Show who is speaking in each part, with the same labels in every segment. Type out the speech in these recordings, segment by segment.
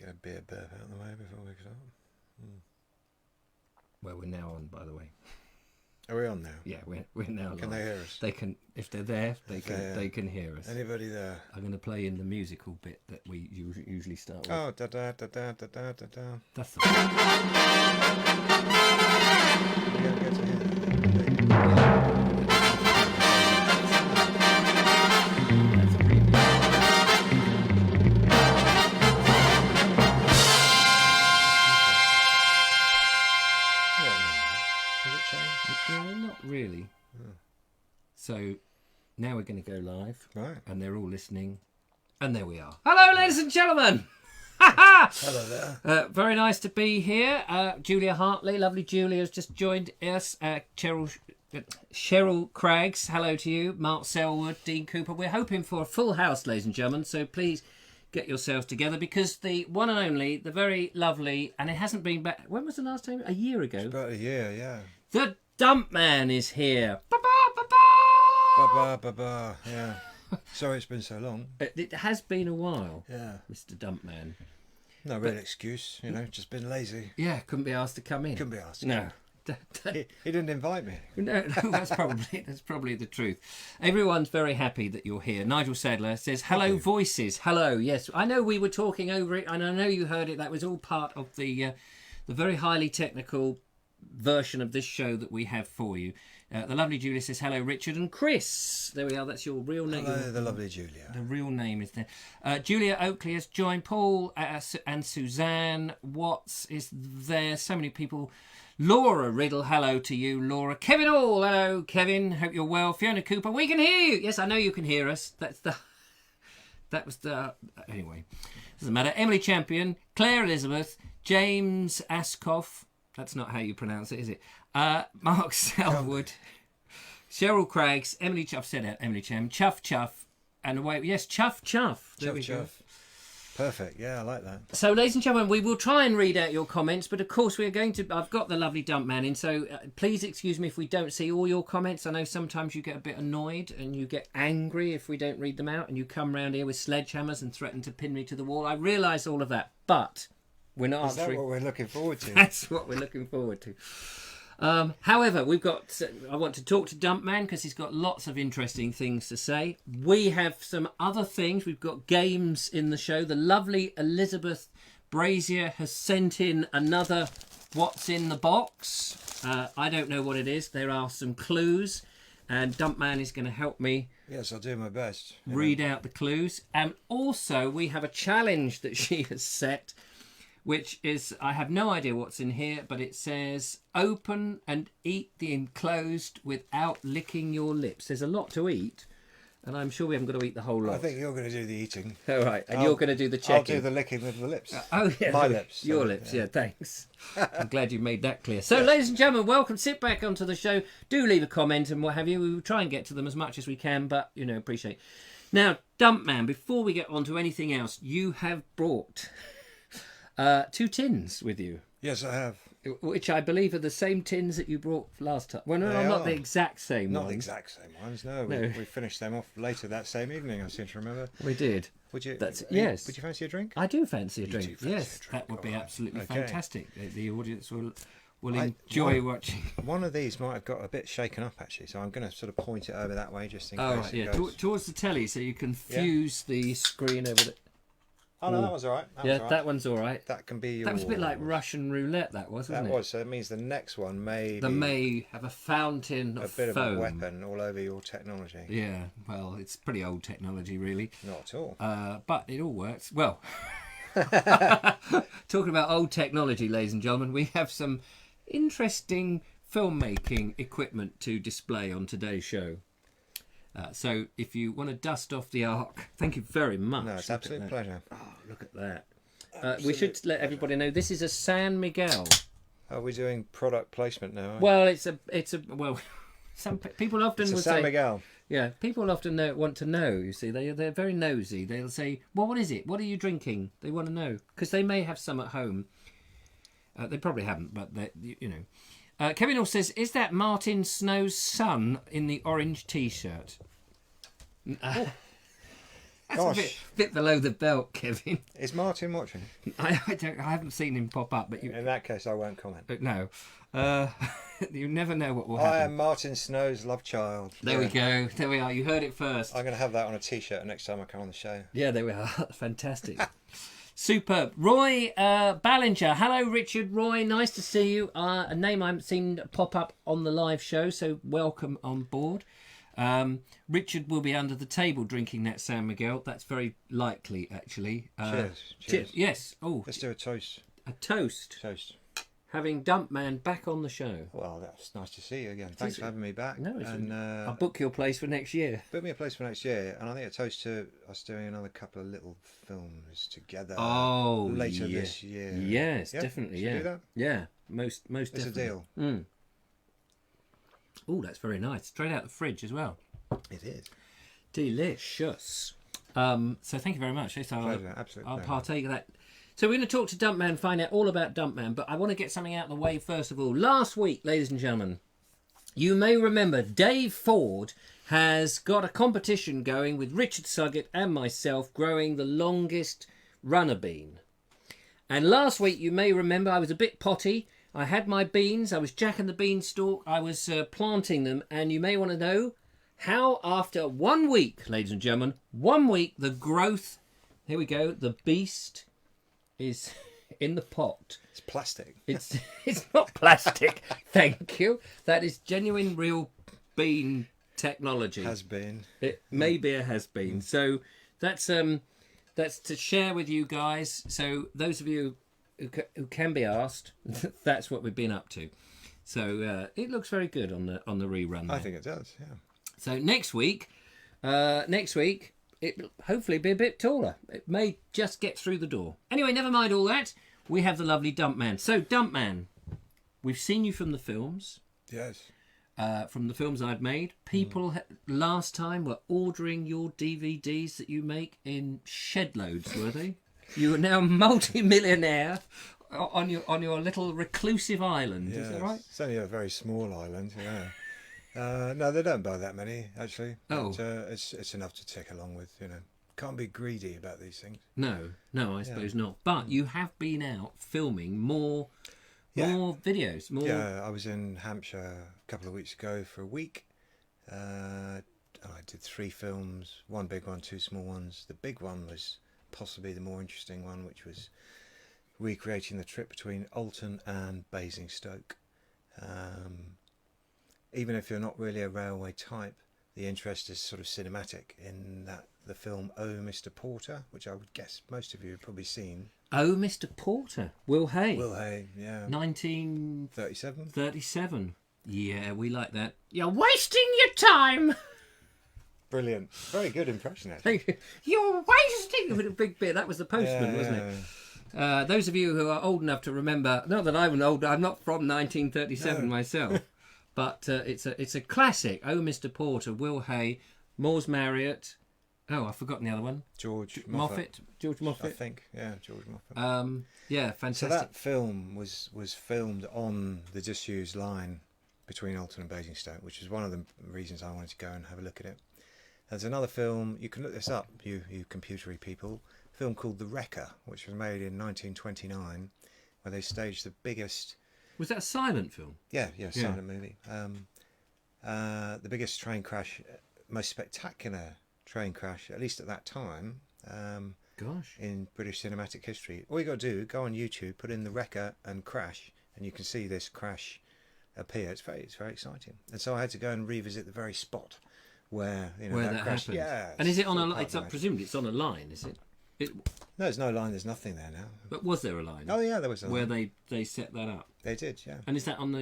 Speaker 1: Get a beer burp out of the way before we start.
Speaker 2: Well, we're now on, by the way.
Speaker 1: Are we on now?
Speaker 2: Yeah, we're now live.
Speaker 1: Can they hear us?
Speaker 2: They can, if they're there, they can hear us.
Speaker 1: Anybody there?
Speaker 2: I'm going to play in the musical bit that we usually start with.
Speaker 1: Oh, da da da da da da da da.
Speaker 2: That's the
Speaker 1: We don't get to hear that.
Speaker 2: That's a preview.
Speaker 1: Has it changed?
Speaker 2: Yeah, not really. So now we're going to go live,
Speaker 1: Right.
Speaker 2: and they're all listening, and there we are. Hello, ladies and gentlemen.
Speaker 1: Hello there.
Speaker 2: Very nice to be here. Julia Hartley, lovely Julia, has just joined us. Cheryl Craggs, hello to you. Mark Selwood, Dean Cooper. We're hoping for a full house, ladies and gentlemen, so please get yourselves together, because the one and only, the very lovely, and it hasn't been back. When was the last time? A year ago.
Speaker 1: About a year, yeah.
Speaker 2: The DUMPMAN is here.
Speaker 1: Ba ba ba. Yeah. Sorry, it's been so long.
Speaker 2: It has been a while.
Speaker 1: Yeah.
Speaker 2: Mr. DUMPMAN.
Speaker 1: No real excuse, just been lazy.
Speaker 2: Yeah, couldn't be asked to come in.
Speaker 1: Couldn't be asked.
Speaker 2: No.
Speaker 1: He didn't invite me.
Speaker 2: No, that's probably the truth. Everyone's very happy that you're here. Nigel Sadler says, hello, voices. Hello, yes. I know we were talking over it, and I know you heard it. That was all part of the very highly technical version of this show that we have for you. The lovely Julia says, hello, Richard and Chris. There we are. That's your real name.
Speaker 1: Hello, the lovely Julia.
Speaker 2: The real name is there. Julia Oakley has joined. Paul and Suzanne Watts is there. So many people. Laura Riddle, hello to you, Laura. Kevin Hall, hello, Kevin. Hope you're well. Fiona Cooper, we can hear you. Yes, I know you can hear us. Anyway, doesn't matter. Emily Champion, Claire Elizabeth, James Askoff. That's not how you pronounce it, is it? Mark Selwood, Cheryl Craggs, I've said it, Emily Cham, Chuff Chuff, and away. Yes, Chuff Chuff. There we go.
Speaker 1: Perfect. Yeah, I like that.
Speaker 2: So, ladies and gentlemen, we will try and read out your comments, but of course we're going to. I've got the lovely DUMPMAN in, so please excuse me if we don't see all your comments. I know sometimes you get a bit annoyed and you get angry if we don't read them out, and you come round here with sledgehammers and threaten to pin me to the wall. I realise all of that, but we're not answering.
Speaker 1: Is that what we're looking forward to?
Speaker 2: That's what we're looking forward to. However, I want to talk to DUMPMAN because he's got lots of interesting things to say. We have some other things. We've got games in the show. The lovely Elizabeth Brazier has sent in another What's in the Box. I don't know what it is. There are some clues, and DUMPMAN is going to help me.
Speaker 1: Yes, I'll do my best.
Speaker 2: Read out the clues. And also, we have a challenge that she has set, which is, I have no idea what's in here, but it says, open and eat the enclosed without licking your lips. There's a lot to eat, and I'm sure we haven't got to eat the whole lot.
Speaker 1: I think you're going to do the eating.
Speaker 2: All right, and you're going to do the checking.
Speaker 1: I'll do the licking with the lips.
Speaker 2: Oh, yeah.
Speaker 1: My lips.
Speaker 2: Your lips, yeah, thanks. I'm glad you made that clear. So, ladies and gentlemen, welcome. Sit back onto the show. Do leave a comment and what have you. We will try and get to them as much as we can, but, appreciate. Now, DUMPMAN, before we get on to anything else, you have brought 2 tins with you.
Speaker 1: Yes, I have.
Speaker 2: Which I believe are the same tins that you brought last time. Well, no, not the exact same ones.
Speaker 1: Not the exact same ones, no. We finished them off later that same evening, I seem to remember.
Speaker 2: We did.
Speaker 1: Would you?
Speaker 2: Yes.
Speaker 1: Would you fancy a drink?
Speaker 2: I do fancy a drink.
Speaker 1: You do fancy
Speaker 2: Yes,
Speaker 1: a drink.
Speaker 2: that would be absolutely
Speaker 1: Okay.
Speaker 2: fantastic. The audience will enjoy watching.
Speaker 1: One of these might have got a bit shaken up, actually, so I'm going to sort of point it over that way just in
Speaker 2: Oh,
Speaker 1: case
Speaker 2: right,
Speaker 1: it
Speaker 2: yeah,
Speaker 1: goes...
Speaker 2: towards the telly so you can fuse the screen over the...
Speaker 1: Oh, no, that was all right.
Speaker 2: That one's all right.
Speaker 1: That can be your...
Speaker 2: That was a bit like Russian roulette, wasn't it?
Speaker 1: That was, so it means the next one may
Speaker 2: have a fountain of
Speaker 1: bit
Speaker 2: foam.
Speaker 1: of a weapon all over your technology.
Speaker 2: Yeah, well, it's pretty old technology, really.
Speaker 1: Not at all.
Speaker 2: But it all works. Well, talking about old technology, ladies and gentlemen, we have some interesting filmmaking equipment to display on today's show. So if you want to dust off the arc, thank you very much.
Speaker 1: No, it's an absolute pleasure.
Speaker 2: Oh, look at that. We should let everybody know this is a San Miguel.
Speaker 1: Are we doing product placement now?
Speaker 2: Well, some people often
Speaker 1: It's a
Speaker 2: would
Speaker 1: San
Speaker 2: say,
Speaker 1: Miguel.
Speaker 2: yeah, people often want to know. You see, they're very nosy. They'll say, "Well, what is it? What are you drinking?" They want to know because they may have some at home. They probably haven't, but Kevin also says, "Is that Martin Snow's son in the orange T-shirt?" That's
Speaker 1: Gosh.
Speaker 2: a bit below the belt, Kevin.
Speaker 1: Is Martin watching?
Speaker 2: I haven't seen him pop up, but
Speaker 1: In that case, I won't comment.
Speaker 2: no. You never know what will
Speaker 1: I
Speaker 2: happen.
Speaker 1: am Martin Snow's love child.
Speaker 2: There we go. There we are. You heard it first.
Speaker 1: I'm going to have that on a T-shirt next time I come on the show.
Speaker 2: Yeah, there we are. Fantastic. Superb. Roy Ballinger. Hello, Richard. Roy, nice to see you. A name I haven't seen pop up on the live show, so welcome on board. Richard will be under the table drinking that San Miguel. That's very likely, actually.
Speaker 1: Cheers.
Speaker 2: Yes. Oh,
Speaker 1: Let's do a toast.
Speaker 2: a toast.
Speaker 1: Toast.
Speaker 2: Having Dumpman back on the show.
Speaker 1: Well, that's nice to see you again. Thanks for having me back.
Speaker 2: No, it's
Speaker 1: and
Speaker 2: I'll book your place for next year.
Speaker 1: book me a place for next year. And I think a toast to us doing another couple of little films together.
Speaker 2: Oh,
Speaker 1: later this year.
Speaker 2: Yes,
Speaker 1: Yeah?
Speaker 2: definitely.
Speaker 1: Should we
Speaker 2: yeah,
Speaker 1: do that?
Speaker 2: yeah, most
Speaker 1: It's
Speaker 2: definitely.
Speaker 1: a deal.
Speaker 2: Oh, that's very nice. Straight out the fridge as well.
Speaker 1: It is.
Speaker 2: Delicious. So thank you very much. Yes,
Speaker 1: Pleasure, absolute
Speaker 2: I'll
Speaker 1: pleasure.
Speaker 2: partake of that. So we're going to talk to Dumpman, find out all about Dumpman, but I want to get something out of the way first of all. Last week, ladies and gentlemen, you may remember Dave Ford has got a competition going with Richard Suggett and myself growing the longest runner bean. And last week, you may remember, I was a bit potty. I had my beans, I was jacking the beanstalk, I was planting them, and you may want to know how after 1 week, ladies and gentlemen, 1 week, the growth, here we go, the beast is in the pot.
Speaker 1: It's plastic.
Speaker 2: It's not plastic, thank you. That is genuine, real bean technology.
Speaker 1: Has been.
Speaker 2: It maybe it has been. So that's to share with you guys. So those of you who can be asked, that's what we've been up to. So it looks very good on the rerun there.
Speaker 1: I think it does, yeah.
Speaker 2: So next week, it hopefully be a bit taller. It may just get through the door. Anyway, never mind all that. We have the lovely Dumpman. So Dumpman, we've seen you from the films.
Speaker 1: Yes.
Speaker 2: From the films I've made. People last time were ordering your DVDs that you make in shed loads, were they? You are now multi-millionaire on your little reclusive island. Is that right?
Speaker 1: It's only a very small island, yeah. No, they don't buy that many, actually.
Speaker 2: Oh.
Speaker 1: But, it's enough to tick along with, you know. Can't be greedy about these things.
Speaker 2: No, I suppose not. But you have been out filming more videos. More.
Speaker 1: Yeah, I was in Hampshire a couple of weeks ago for a week. I did 3 films, 1 big one, 2 small ones. The big one was possibly the more interesting one, which was recreating the trip between Alton and Basingstoke. Even if you're not really a railway type, the interest is sort of cinematic in that the film Oh Mr. Porter, which I would guess most of you have probably seen.
Speaker 2: Oh, Mr. Porter. Will Hay.
Speaker 1: Will Hay, yeah.
Speaker 2: 1937.
Speaker 1: 37.
Speaker 2: Yeah, we like that. You're wasting your time.
Speaker 1: Brilliant. Very good impression, actually.
Speaker 2: You're wasting with a big bit. That was the postman,
Speaker 1: Yeah,
Speaker 2: wasn't
Speaker 1: yeah.
Speaker 2: it? Those of you who are old enough to remember, not that I'm old, I'm not from 1937 myself, but it's a classic. Oh, Mr. Porter, Will Hay, Moores Marriott. Oh, I've forgotten the other one.
Speaker 1: George
Speaker 2: George Moffat.
Speaker 1: I think, yeah, George Moffat.
Speaker 2: Yeah,
Speaker 1: So
Speaker 2: fantastic.
Speaker 1: that film was filmed on the disused line between Alton and Basingstoke, which is one of the reasons I wanted to go and have a look at it. There's another film, you can look this up, you computery people, a film called The Wrecker, which was made in 1929, where they staged the biggest...
Speaker 2: Was that a silent film?
Speaker 1: Yeah, silent movie. The biggest train crash, most spectacular train crash, at least at that time,
Speaker 2: Gosh.
Speaker 1: in British cinematic history. All you got to do, go on YouTube, put in The Wrecker and crash, and you can see this crash appear. It's very exciting. And so I had to go and revisit the very spot where
Speaker 2: that
Speaker 1: crash.
Speaker 2: happened.
Speaker 1: Yeah.
Speaker 2: And is it on
Speaker 1: all
Speaker 2: a?
Speaker 1: part
Speaker 2: It's
Speaker 1: of the
Speaker 2: presumably it's on a line, is it?
Speaker 1: No, there's no line. There's nothing there now.
Speaker 2: But was there a line?
Speaker 1: Oh yeah, there was a
Speaker 2: where
Speaker 1: line.
Speaker 2: they set that up.
Speaker 1: They did, yeah.
Speaker 2: And is that on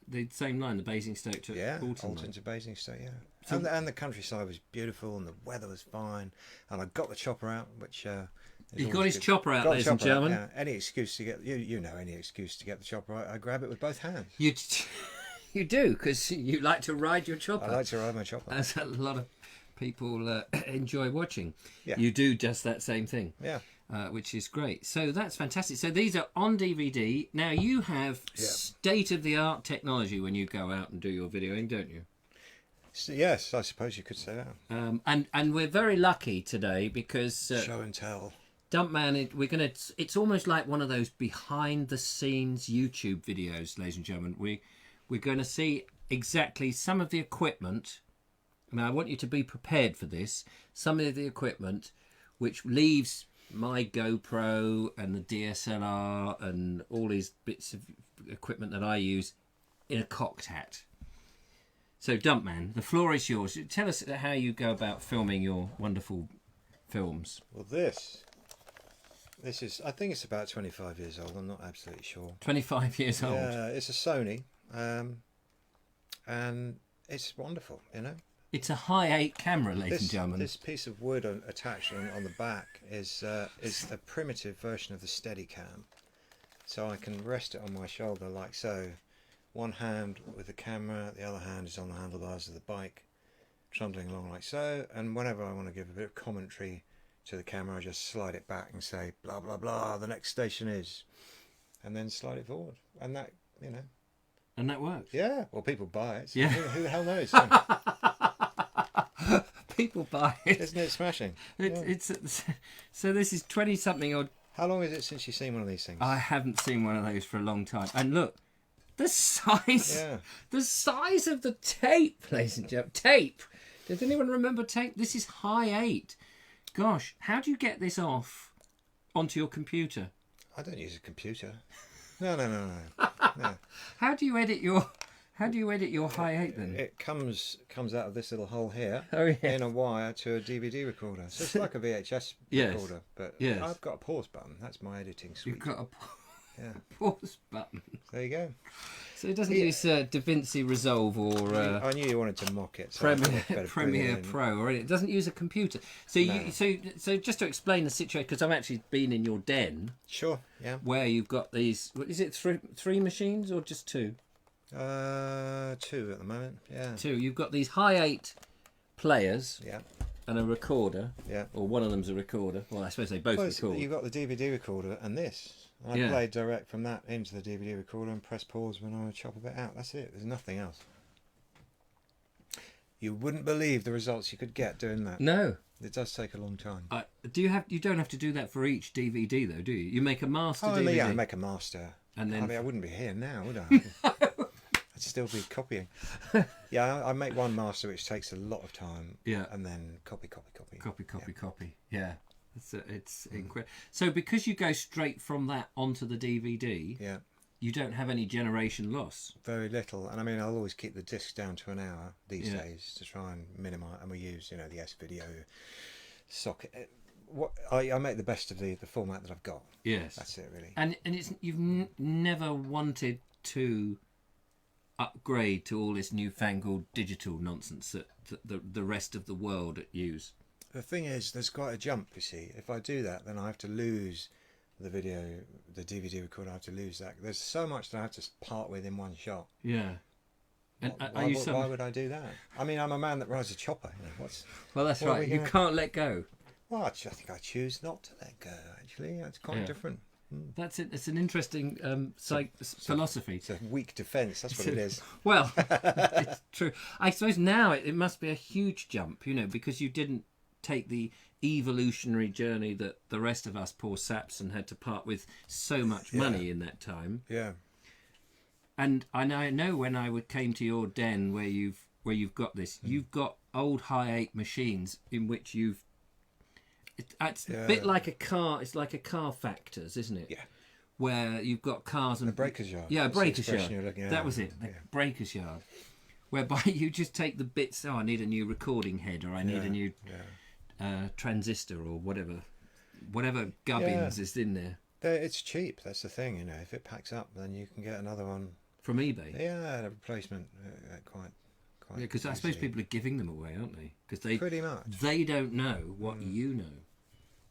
Speaker 2: the same line, the Basingstoke to
Speaker 1: Yeah,
Speaker 2: Alton
Speaker 1: Alton
Speaker 2: line?
Speaker 1: to Basingstoke, yeah. And the countryside was beautiful, and the weather was fine, and I got the chopper out, which is
Speaker 2: He got
Speaker 1: always
Speaker 2: his
Speaker 1: good.
Speaker 2: chopper out,
Speaker 1: Got the
Speaker 2: ladies and
Speaker 1: chopper out,
Speaker 2: gentlemen.
Speaker 1: yeah. Any excuse to get any excuse to get the chopper out, I grab it with both hands.
Speaker 2: You do, because you like to ride your chopper.
Speaker 1: I like to ride my chopper.
Speaker 2: As a lot of people enjoy watching.
Speaker 1: Yeah.
Speaker 2: You do just that same thing.
Speaker 1: Yeah.
Speaker 2: Which is great. So that's fantastic. So these are on DVD. Now you have state-of-the-art technology when you go out and do your videoing, don't you?
Speaker 1: So, yes, I suppose you could say that.
Speaker 2: And we're very lucky today because
Speaker 1: Show and tell.
Speaker 2: DUMPMAN, it's almost like one of those behind the scenes YouTube videos, ladies and gentlemen. We're going to see exactly some of the equipment. Now, I want you to be prepared for this. Some of the equipment which leaves my GoPro and the DSLR and all these bits of equipment that I use in a cocked hat. So, DUMPMAN, the floor is yours. Tell us how you go about filming your wonderful films.
Speaker 1: Well, this is, I think it's about 25 years old. I'm not absolutely sure.
Speaker 2: 25 years old.
Speaker 1: Yeah, it's a Sony, and it's wonderful, you know.
Speaker 2: It's a high-8 camera, ladies and gentlemen.
Speaker 1: This piece of wood attached on the back is a primitive version of the Steadicam. So I can rest it on my shoulder like so. One hand with the camera, the other hand is on the handlebars of the bike, trundling along like so. And whenever I want to give a bit of commentary to the camera, I just slide it back and say, blah, blah, blah, the next station is. And then slide it forward. And that, you know.
Speaker 2: And that works.
Speaker 1: Yeah, well, people buy it. So
Speaker 2: yeah.
Speaker 1: Who the hell knows?
Speaker 2: People buy it.
Speaker 1: Isn't it smashing?
Speaker 2: So this is 20-something odd.
Speaker 1: How long is it since you've seen one of these things?
Speaker 2: I haven't seen one of those for a long time. And look, the size of the tape, ladies and gentlemen. Tape. Does anyone remember tape? This is high-8. Gosh, how do you get this off onto your computer?
Speaker 1: I don't use a computer. No.
Speaker 2: How do you edit your high-8 then?
Speaker 1: It comes out of this little hole here
Speaker 2: in
Speaker 1: a wire to a DVD recorder. So it's like a VHS recorder, but I've got a pause button. That's my editing suite.
Speaker 2: You've got a pause button.
Speaker 1: There you go.
Speaker 2: So it doesn't use DaVinci Resolve or
Speaker 1: I knew you wanted to mock it. So
Speaker 2: Premiere Pro, or it doesn't use a computer. So so just to explain the situation, because I've actually been in your den.
Speaker 1: Sure. Yeah.
Speaker 2: Where you've got these. Is it three machines or just two?
Speaker 1: 2 at the moment. Yeah.
Speaker 2: 2. You've got these high-8 players.
Speaker 1: Yeah.
Speaker 2: And a recorder.
Speaker 1: Yeah.
Speaker 2: Or one of them's a recorder. Well, I suppose they both record.
Speaker 1: You've got the DVD recorder and this. I played direct from that into the DVD recorder and press pause when I would chop a bit out. That's it. There's nothing else. You wouldn't believe the results you could get doing that.
Speaker 2: No.
Speaker 1: It does take a long time.
Speaker 2: You don't have to do that for each DVD though, do you? You make a master DVD.
Speaker 1: Yeah, I make a master.
Speaker 2: And then
Speaker 1: I wouldn't be here now, would I? I'd still be copying. Yeah, I make one master which takes a lot of time.
Speaker 2: Yeah.
Speaker 1: And then copy.
Speaker 2: Copy. Yeah. It's incredible. So because you go straight from that onto the DVD, you don't have any generation loss. Very
Speaker 1: little, and I mean I'll always keep the discs down to an hour these days to try and minimise. And we use the S-video socket. I make the best of the format that I've got.
Speaker 2: Yes,
Speaker 1: that's it really.
Speaker 2: And it's you've never wanted to upgrade to all this newfangled digital nonsense that the rest of the world use.
Speaker 1: The thing is, there's quite a jump, you see. If I do that, then I have to lose the DVD recorder. I have to lose that. There's so much that I have to part with in one shot.
Speaker 2: Yeah. And
Speaker 1: why would I do that? I mean, I'm a man that rides a chopper.
Speaker 2: Well, that's right. You can't let go.
Speaker 1: Well, I think I choose not to let go, actually. It's quite different.
Speaker 2: That's it. It's an interesting philosophy.
Speaker 1: It's a weak defence. That's what it is.
Speaker 2: Well, it's true. I suppose now it must be a huge jump, because you didn't take the evolutionary journey that the rest of us poor saps and had to part with so much money in that time.
Speaker 1: Yeah.
Speaker 2: And I know when I came to your den where you've got this, you've got old high-8 machines in which it's a bit like a car. It's like a car factors, isn't it?
Speaker 1: Yeah.
Speaker 2: Where you've got cars and
Speaker 1: a breaker's yard.
Speaker 2: Yeah, a breaker's yard.
Speaker 1: That
Speaker 2: That was it. The breaker's yard, whereby you just take the bits. Oh, I need a new recording head, or I need a new transistor, or whatever gubbins is in there.
Speaker 1: It's cheap. That's the thing. If it packs up, then you can get another one
Speaker 2: from eBay.
Speaker 1: Yeah, a replacement quite.
Speaker 2: Yeah, because I suppose people are giving them away, aren't they? Because
Speaker 1: pretty much
Speaker 2: they don't know what you know.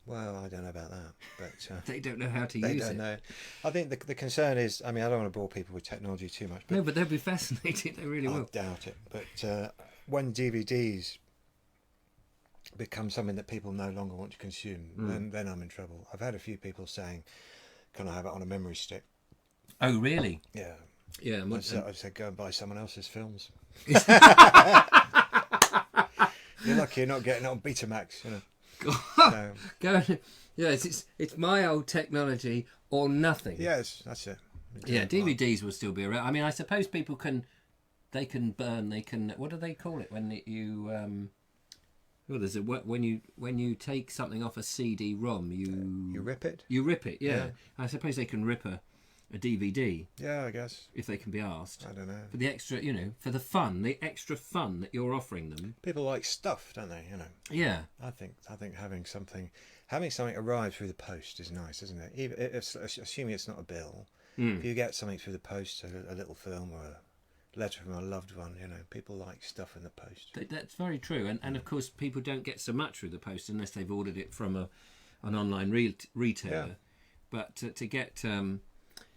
Speaker 1: Well, I don't know about that, but
Speaker 2: they don't know how to use it. They don't know.
Speaker 1: I think the concern is, I mean, I don't want to bore people with technology too much. But
Speaker 2: no, but they'll be fascinated. They really will.
Speaker 1: I doubt it. But when DVDs become something that people no longer want to consume, then I'm in trouble. I've had a few people saying, "Can I have it on a memory stick?"
Speaker 2: Oh, really?
Speaker 1: Yeah.
Speaker 2: Yeah.
Speaker 1: I said, go and buy someone else's films. You're lucky you're not getting it on Betamax, you know. So,
Speaker 2: Go. Yeah, it's my old technology or nothing.
Speaker 1: yes, that's it.
Speaker 2: Yeah, DVDs will still be around. I mean, I suppose people can burn. They can. What do they call it when you? Well, there's when you take something off a CD-ROM, you
Speaker 1: rip it.
Speaker 2: You rip it. Yeah.
Speaker 1: Yeah.
Speaker 2: I suppose they can rip a DVD.
Speaker 1: Yeah, I guess.
Speaker 2: If they can be asked.
Speaker 1: I don't know.
Speaker 2: For the extra, for the extra fun that you're offering them.
Speaker 1: People like stuff, don't they? You know.
Speaker 2: Yeah.
Speaker 1: I think having something arrive through the post is nice, isn't it? Even assuming it's not a bill. If you get something through the post, a little film or a letter from a loved one, people like stuff in the post.
Speaker 2: That's very true, and of course people don't get so much through the post unless they've ordered it from an online retailer.
Speaker 1: Yeah.
Speaker 2: But to get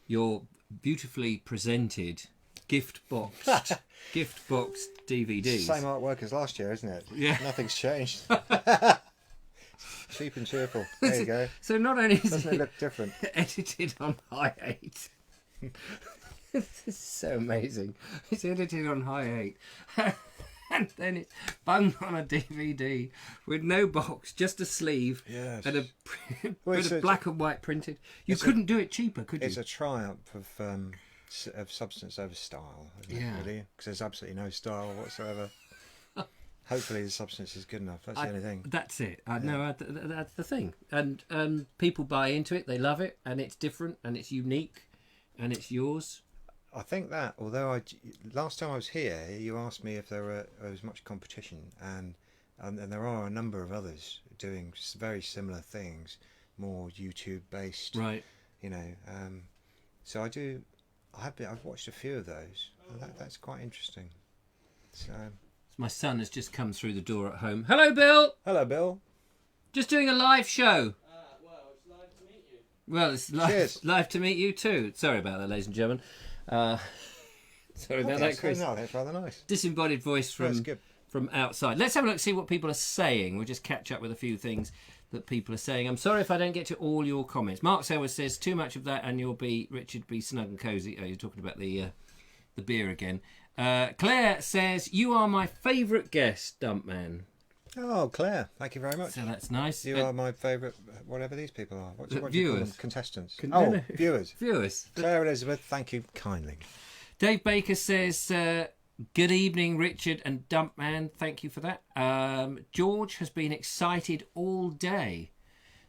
Speaker 2: your beautifully presented gift boxed DVDs,
Speaker 1: Same artwork as last year, isn't it?
Speaker 2: Yeah.
Speaker 1: Nothing's changed. Cheap and cheerful. There you go.
Speaker 2: So not only is
Speaker 1: Doesn't it look different?
Speaker 2: edited on Hi8. This is so amazing. It's edited on Hi8. And then it's bunged on a DVD with no box, just a sleeve
Speaker 1: Yes.
Speaker 2: and a
Speaker 1: Well,
Speaker 2: bit of black and white printed. You couldn't do it cheaper, could you?
Speaker 1: It's a triumph of substance over style, isn't it,
Speaker 2: Yeah.
Speaker 1: really? Because there's absolutely no style whatsoever. Hopefully the substance is good enough. That's the only thing.
Speaker 2: That's it. That's the thing. And people buy into it. They love it, and it's different, and it's unique, and it's yours.
Speaker 1: I think that, although last time I was here, you asked me if there was much competition, and there are a number of others doing very similar things, more YouTube based,
Speaker 2: Right.
Speaker 1: So I've watched a few of those. That's quite interesting. So,
Speaker 2: My son has just come through the door at home. Hello, Bill.
Speaker 1: hello, Bill.
Speaker 2: Just doing a live show.
Speaker 3: Well, it's live to meet you.
Speaker 2: Well, it's
Speaker 1: Cheers.
Speaker 2: live to meet you too. Sorry about that, ladies and gentlemen. Sorry about that, Chris.
Speaker 1: No, that's rather nice.
Speaker 2: Disembodied voice
Speaker 1: That's
Speaker 2: from
Speaker 1: good.
Speaker 2: from outside. Let's have a look, see what people are saying. We'll just catch up with a few things that people are saying. I'm sorry if I don't get to all your comments. Mark Selwyn says, too much of that and you'll be, Richard, be snug and cosy. Oh, you're talking about the beer again. Claire says, you are my favourite guest, Dumpman.
Speaker 1: Oh, Claire, thank you very much.
Speaker 2: So that's nice.
Speaker 1: You are my favourite, whatever these people are. What do you call
Speaker 2: viewers.
Speaker 1: them? Contestants.
Speaker 2: No.
Speaker 1: Viewers.
Speaker 2: Viewers.
Speaker 1: Claire Elizabeth, thank you kindly.
Speaker 2: Dave Baker says, good evening, Richard and Dumpman. Thank you for that. George has been excited all day,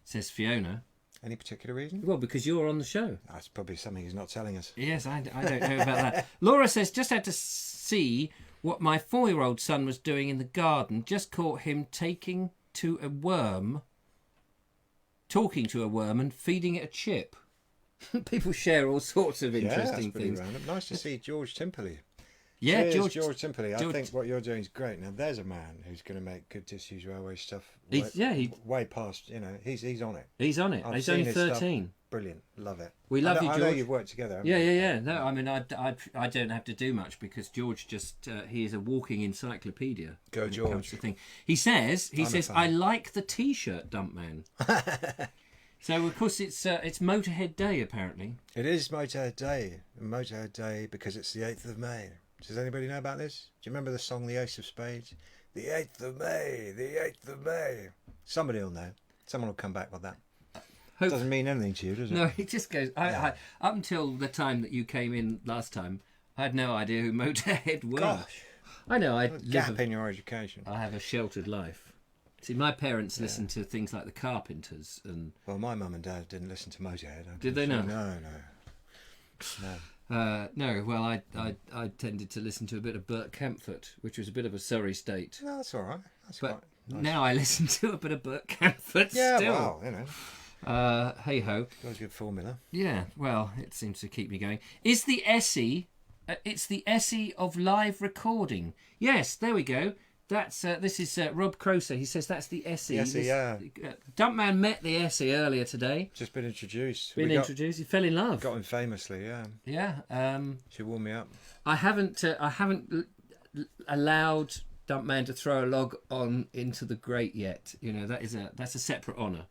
Speaker 2: says Fiona.
Speaker 1: Any particular reason?
Speaker 2: Well, because you're on the show.
Speaker 1: That's probably something he's not telling us.
Speaker 2: Yes, I don't know about that. Laura says, just had to see what my 4-year-old son was doing in the garden. Just caught him talking to a worm and feeding it a chip. People share all sorts of interesting
Speaker 1: that's pretty
Speaker 2: things.
Speaker 1: random. Nice to see George Timperley.
Speaker 2: Yeah,
Speaker 1: Cheers, George Timperley.
Speaker 2: George-
Speaker 1: I think what you're doing is great. Now, there's a man who's going to make good disused railway stuff.
Speaker 2: He's
Speaker 1: way past, he's on it.
Speaker 2: He's on it.
Speaker 1: I've
Speaker 2: He's
Speaker 1: seen
Speaker 2: only
Speaker 1: his stuff.
Speaker 2: 13.
Speaker 1: Brilliant. Love it.
Speaker 2: We love you,
Speaker 1: I know
Speaker 2: George.
Speaker 1: you've worked together. haven't
Speaker 2: Yeah,
Speaker 1: you?
Speaker 2: yeah, yeah. No, I mean, I don't have to do much because George just he is a walking encyclopedia.
Speaker 1: Go,
Speaker 2: when it
Speaker 1: George.
Speaker 2: comes to thing. He says,
Speaker 1: a fan.
Speaker 2: I like the T-shirt, Dumpman. So of course it's Motorhead Day apparently.
Speaker 1: It is Motorhead Day. Motorhead Day because it's the 8th of May. Does anybody know about this? Do you remember the song The Ace of Spades? The 8th of May, the 8th of May. Somebody will know. Someone will come back with that. Doesn't mean anything to you, does it?
Speaker 2: No, it just goes. I, up until the time that you came in last time, I had no idea who Motorhead were.
Speaker 1: Gosh.
Speaker 2: I know.
Speaker 1: Gap in your education.
Speaker 2: I have a sheltered life. See, my parents listened to things like the Carpenters and.
Speaker 1: Well, my mum and dad didn't listen to Motorhead.
Speaker 2: Did they not?
Speaker 1: No.
Speaker 2: No, well, I tended to listen to a bit of Burt Camford, which was a bit of a sorry state.
Speaker 1: No, that's all right. That's
Speaker 2: But
Speaker 1: quite nice.
Speaker 2: now I listen to a bit of Burt Camford
Speaker 1: Yeah,
Speaker 2: still.
Speaker 1: well,
Speaker 2: Hey ho.
Speaker 1: Got a good formula.
Speaker 2: Yeah, well, it seems to keep me going. Is the Essie? It's the Essie of live recording. Yes, there we go. That's this is Rob Croser. He says that's the Essie.
Speaker 1: The Essie, yeah.
Speaker 2: Dumpman met the Essie earlier today.
Speaker 1: Just been introduced.
Speaker 2: Been introduced. He fell in love.
Speaker 1: Got him famously, yeah.
Speaker 2: Yeah.
Speaker 1: She warmed me up.
Speaker 2: I haven't allowed Dumpman to throw a log on into the grate yet. That's a separate honour.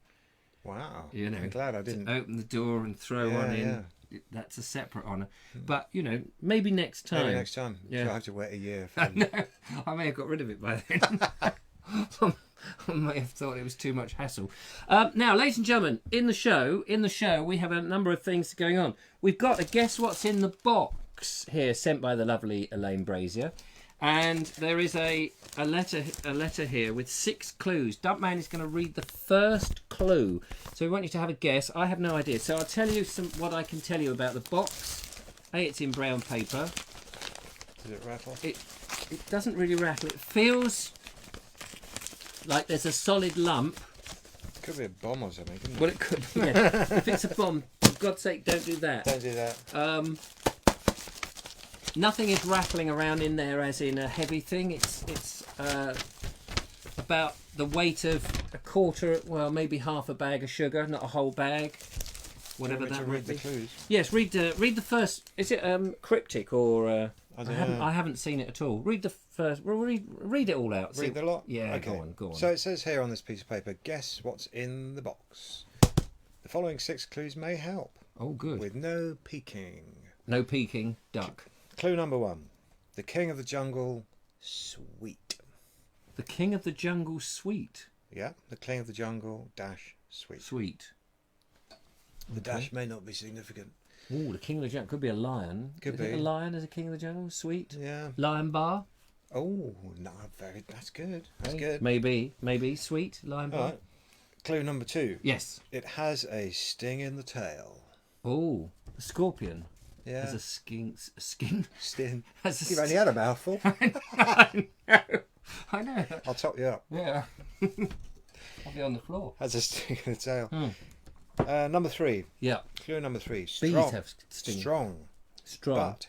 Speaker 1: Wow.
Speaker 2: I'm
Speaker 1: glad I didn't.
Speaker 2: open the door and throw one in.
Speaker 1: Yeah.
Speaker 2: That's a separate honour. But maybe next time.
Speaker 1: Maybe next time.
Speaker 2: Yeah.
Speaker 1: So I have to wait a year.
Speaker 2: No, I may have got rid of it by then. I may have thought it was too much hassle. Now, ladies and gentlemen, in the show, we have a number of things going on. We've got a Guess What's in the Box here, sent by the lovely Elaine Brazier. And there is a letter here with 6 clues. Dumpman is going to read the first clue. So we want you to have a guess. I have no idea. So I'll tell you what I can tell you about the box. It's in brown paper.
Speaker 1: Does it rattle?
Speaker 2: It doesn't really rattle. It feels like there's a solid lump.
Speaker 1: Could be a bomb or something, couldn't it?
Speaker 2: Well, it could. Yeah. If it's a bomb, for God's sake, don't do that.
Speaker 1: Don't do that.
Speaker 2: Nothing is rattling around in there as in a heavy thing. It's about the weight of a quarter, well, maybe half a bag of sugar, not a whole bag. Whatever that
Speaker 1: to
Speaker 2: might
Speaker 1: read
Speaker 2: be.
Speaker 1: the clues.
Speaker 2: Yes, read the first. Is it cryptic or?
Speaker 1: I don't know.
Speaker 2: I haven't seen it at all. Read the first. Well, read it all out.
Speaker 1: Read the lot?
Speaker 2: Yeah,
Speaker 1: Okay.
Speaker 2: go on.
Speaker 1: So it says here on this piece of paper, guess what's in the box. The following 6 clues may help.
Speaker 2: Oh, good.
Speaker 1: With no peeking.
Speaker 2: No peeking, duck.
Speaker 1: Clue number 1. The King of the Jungle, sweet.
Speaker 2: The King of the Jungle, sweet.
Speaker 1: Yeah, the King of the Jungle, dash, sweet.
Speaker 2: Sweet.
Speaker 1: The dash may not be significant.
Speaker 2: Oh, the King of the Jungle. Could be a lion.
Speaker 1: Could
Speaker 2: Is
Speaker 1: be.
Speaker 2: it a lion as a King of the Jungle? Sweet.
Speaker 1: Yeah.
Speaker 2: Lion bar?
Speaker 1: Oh, no, that's good. That's good.
Speaker 2: Maybe. Sweet. Lion bar?
Speaker 1: All right. Clue number 2.
Speaker 2: Yes.
Speaker 1: It has a sting in the tail.
Speaker 2: Oh, a scorpion.
Speaker 1: Yeah.
Speaker 2: Has a skin.
Speaker 1: Sting.
Speaker 2: Has a
Speaker 1: You've only had a mouthful.
Speaker 2: I know.
Speaker 1: I'll top you up.
Speaker 2: Yeah. I'll be on the floor.
Speaker 1: Has a sting in the tail. Number 3.
Speaker 2: Yeah.
Speaker 1: Clue number 3.
Speaker 2: Bees
Speaker 1: Strong.
Speaker 2: have sting.
Speaker 1: Strong.
Speaker 2: Strong.
Speaker 1: But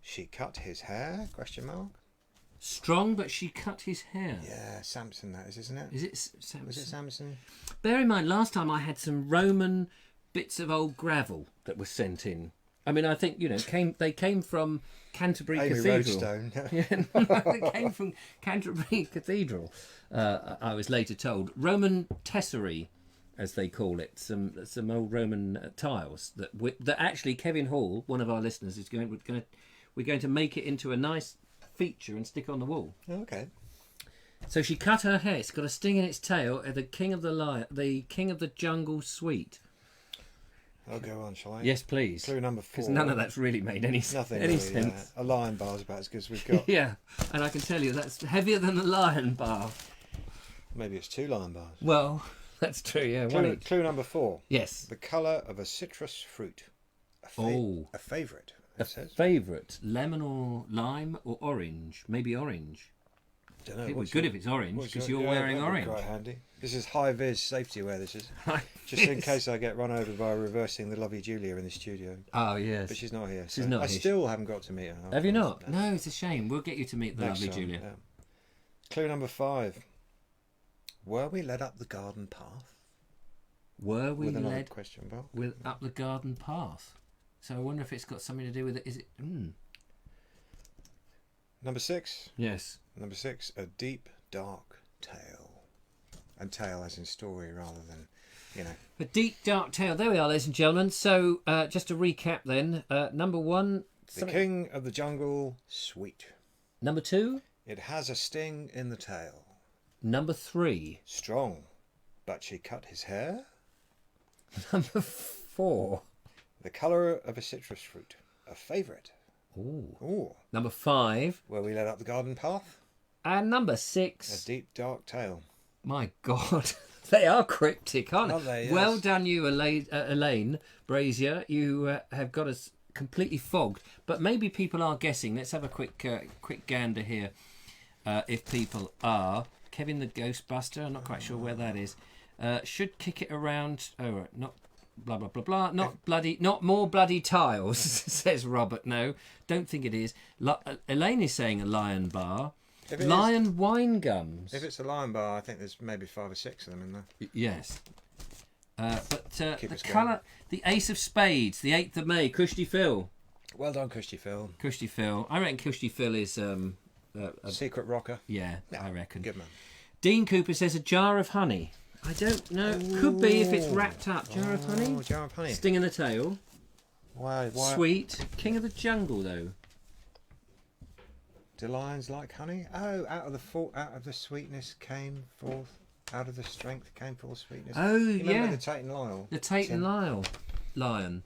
Speaker 1: she cut his hair? Question mark.
Speaker 2: Strong, but she cut his hair.
Speaker 1: Yeah, Samson that is, isn't it?
Speaker 2: Is it Samson?
Speaker 1: Was it Samson?
Speaker 2: Bear in mind, last time I had some Roman bits of old gravel that were sent in. I mean, I think, they came from Canterbury
Speaker 1: Amy
Speaker 2: Cathedral.
Speaker 1: Roadstone.
Speaker 2: Yeah, no, they came from Canterbury Cathedral. I was later told Roman tesserae, as they call it, some old Roman tiles that actually Kevin Hall, one of our listeners, we're going to make it into a nice feature and stick on the wall.
Speaker 1: Okay.
Speaker 2: So she cut her hair. It's got a sting in its tail. The King of the Jungle, sweet.
Speaker 1: I'll go on, shall I?
Speaker 2: Yes, please.
Speaker 1: Clue number 4.
Speaker 2: Because none of that's really made any
Speaker 1: Nothing
Speaker 2: any
Speaker 1: really,
Speaker 2: sense.
Speaker 1: A lion bar is about as good as we've got.
Speaker 2: Yeah, and I can tell you that's heavier than the lion bar.
Speaker 1: Maybe it's 2 lion bars.
Speaker 2: Well, that's true. Yeah, one each.
Speaker 1: Clue number 4.
Speaker 2: Yes.
Speaker 1: The colour of a citrus fruit. A favourite.
Speaker 2: A favourite, lemon or lime or orange? Maybe orange.
Speaker 1: Don't know.
Speaker 2: It would be good if it's orange because you're wearing
Speaker 1: that'd be
Speaker 2: orange.
Speaker 1: Quite handy. This is high vis safety wear. This is just in case I get run over by reversing the lovely Julia in the studio.
Speaker 2: Oh yes,
Speaker 1: But she's not here.
Speaker 2: She's not
Speaker 1: I
Speaker 2: here.
Speaker 1: still haven't got to meet her.
Speaker 2: Have you not? No, it's a shame. We'll get you to meet the
Speaker 1: Next
Speaker 2: lovely
Speaker 1: time,
Speaker 2: Julia.
Speaker 1: yeah. Clue number 5. Were we led up the garden path?
Speaker 2: Were we
Speaker 1: With another
Speaker 2: led
Speaker 1: question mark.
Speaker 2: up the garden path? So I wonder if it's got something to do with it. Is it?
Speaker 1: Number 6.
Speaker 2: Yes.
Speaker 1: Number 6. A deep dark tale. And tale as in story rather than,
Speaker 2: A deep dark tale. There we are, ladies and gentlemen. So just to recap then, number 1.
Speaker 1: The King of the Jungle, sweet.
Speaker 2: Number 2.
Speaker 1: It has a sting in the tail.
Speaker 2: Number 3.
Speaker 1: Strong. But she cut his hair.
Speaker 2: Number 4.
Speaker 1: The colour of a citrus fruit. A favourite.
Speaker 2: Ooh. Number 5.
Speaker 1: Were we led up the garden path?
Speaker 2: And number
Speaker 1: A
Speaker 2: 6.
Speaker 1: deep dark tale.
Speaker 2: My God. They are cryptic, aren't
Speaker 1: Aren't they? Yes.
Speaker 2: Well done you, Elaine Brazier. You have got us completely fogged. But maybe people are guessing. Let's have a quick gander here. If people are. Kevin the Ghostbuster. I'm not quite sure where that is. Should kick it around. Oh, not blah, blah, blah, blah. Not more bloody tiles, says Robert. No, don't think it is. Elaine is saying a lion bar. Lion wine gums.
Speaker 1: If it's a lion bar, I think there's maybe 5 or 6 of them in there.
Speaker 2: Yes. But the
Speaker 1: us going.
Speaker 2: colour, the Ace of Spades, the 8th of May, Cushty Phil.
Speaker 1: Well done, Christy Phil.
Speaker 2: Cushty Phil. I reckon Cushty Phil is...
Speaker 1: Secret rocker.
Speaker 2: yeah, I reckon.
Speaker 1: Good man.
Speaker 2: Dean Cooper says a jar of honey. I don't know. Could be if it's wrapped up. Jar of honey.
Speaker 1: Oh, jar of honey.
Speaker 2: Sting in the tail.
Speaker 1: Why?
Speaker 2: Sweet. King of the Jungle, though.
Speaker 1: Do lions like honey? Oh, out of the sweetness came forth. Out of the strength came forth sweetness.
Speaker 2: Oh,
Speaker 1: you
Speaker 2: yeah.
Speaker 1: remember the Tate and Lyle?
Speaker 2: The Tate
Speaker 1: tin?
Speaker 2: and Lyle lion.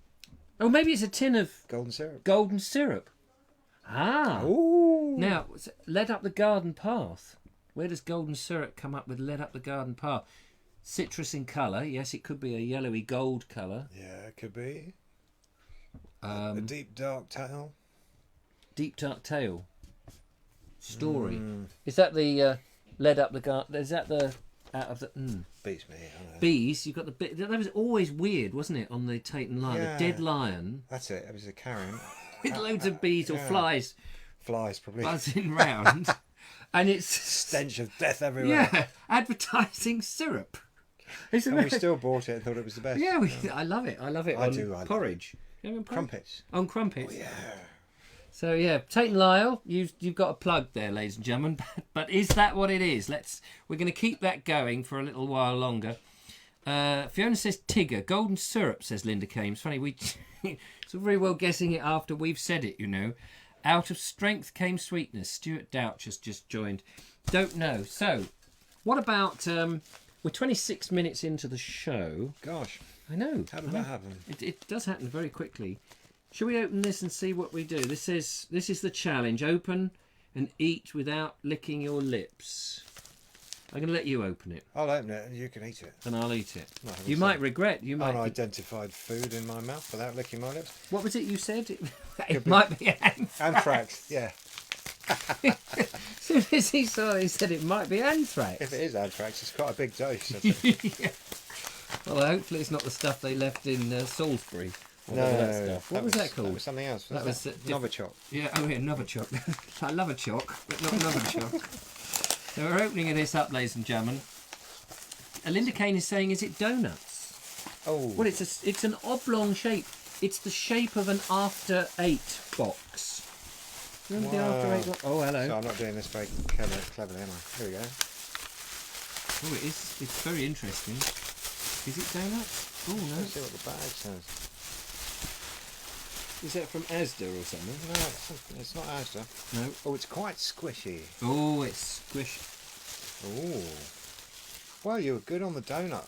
Speaker 2: Oh, maybe it's a tin of
Speaker 1: Golden syrup.
Speaker 2: golden syrup. Ah.
Speaker 1: Ooh.
Speaker 2: Now, led up the garden path. Where does golden syrup come up with led up the garden path? Citrus in colour. Yes, it could be a yellowy gold colour.
Speaker 1: Yeah, it could be. A deep dark tail.
Speaker 2: Deep dark tail. Story. Is that the led up the garden? Is that the out of the
Speaker 1: Beats me. I know.
Speaker 2: bees? You've got the bit that was always weird, wasn't it? On the Tate and Lyle,
Speaker 1: Yeah.
Speaker 2: the dead lion
Speaker 1: That's it. It was a carrion.
Speaker 2: with loads of bees or flies
Speaker 1: Flies probably.
Speaker 2: buzzing round, and it's
Speaker 1: Stench of death everywhere.
Speaker 2: yeah, advertising syrup. Isn't
Speaker 1: And we
Speaker 2: it?
Speaker 1: still bought it and thought it was the best.
Speaker 2: Yeah, I love it. I love it.
Speaker 1: I
Speaker 2: on
Speaker 1: do, I love
Speaker 2: porridge. You having porridge?
Speaker 1: Crumpets.
Speaker 2: On crumpets.
Speaker 1: Oh, yeah.
Speaker 2: So yeah, Tate and Lyle, you've got a plug there, ladies and gentlemen. But is that what it is? We're going to keep that going for a little while longer. Fiona says Tigger, golden syrup, says Linda Kames. Funny, it's very well guessing it after we've said it, you know. Out of strength came sweetness. Stuart Douch has just joined. Don't know. So, what about? We're 26 minutes into the show.
Speaker 1: Gosh,
Speaker 2: I know.
Speaker 1: how did that happen?
Speaker 2: It does happen very quickly. Shall we open this and see what we do? This is the challenge. Open and eat without licking your lips. I'm going to let you open it,
Speaker 1: I'll open it and you can eat it.
Speaker 2: and I'll eat it.
Speaker 1: No,
Speaker 2: You might regret. You might.
Speaker 1: Unidentified food in my mouth without licking my lips.
Speaker 2: What was it you said? It might be
Speaker 1: Anthrax, yeah.
Speaker 2: As soon as he saw it, he said it might be anthrax.
Speaker 1: If it is anthrax, it's quite a big dose. I think.
Speaker 2: Yeah. Well, hopefully it's not the stuff they left in Salisbury. Or
Speaker 1: No,
Speaker 2: that stuff. What was that called?
Speaker 1: That was something else.
Speaker 2: That was
Speaker 1: Novichok.
Speaker 2: Yeah, oh yeah, Novichok. I love a chalk, but not Novichok. So we're opening this up, ladies and gentlemen. Linda Kane is saying, is it donuts?
Speaker 1: Oh,
Speaker 2: Well, it's an oblong shape. It's the shape of an After 8 box. Remember the After
Speaker 1: Wow.
Speaker 2: 8 box? Oh, hello.
Speaker 1: so I'm not doing this very cleverly, am I? Here we go.
Speaker 2: Oh, it is. It's very interesting. Is it donuts? Oh, no.
Speaker 1: Let's see what the bag says.
Speaker 2: Is that from Asda or something?
Speaker 1: No, it's not Asda.
Speaker 2: No.
Speaker 1: Oh, it's quite squishy.
Speaker 2: Oh, it's squished.
Speaker 1: Oh. Well, you were good on the donut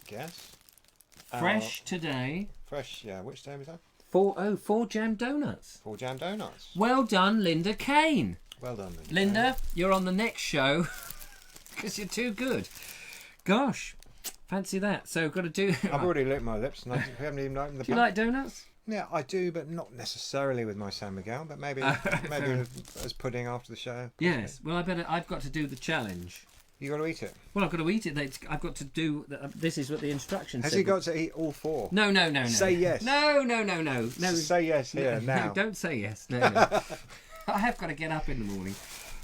Speaker 1: guess.
Speaker 2: Fresh today.
Speaker 1: Fresh, yeah. Which day was that?
Speaker 2: 4 jam donuts.
Speaker 1: 4 jam donuts.
Speaker 2: Well done, Linda Kane.
Speaker 1: Well done, Linda.
Speaker 2: Linda, you're on the next show because you're too good. Gosh, fancy that. So got to do.
Speaker 1: I've already licked my lips and we haven't even opened the
Speaker 2: Do you
Speaker 1: pack.
Speaker 2: like donuts?
Speaker 1: Yeah, I do, but not necessarily with my San Miguel, but maybe as pudding after the show.
Speaker 2: Yes. Well, I've got to do the challenge.
Speaker 1: You got to eat it.
Speaker 2: Well, I've got to eat it. I've got to do. This is what the instructions.
Speaker 1: Has
Speaker 2: said.
Speaker 1: he got to eat all 4?
Speaker 2: No.
Speaker 1: Say yes.
Speaker 2: No.
Speaker 1: Say yes here now.
Speaker 2: No, don't say yes. No. I have got to get up in the morning.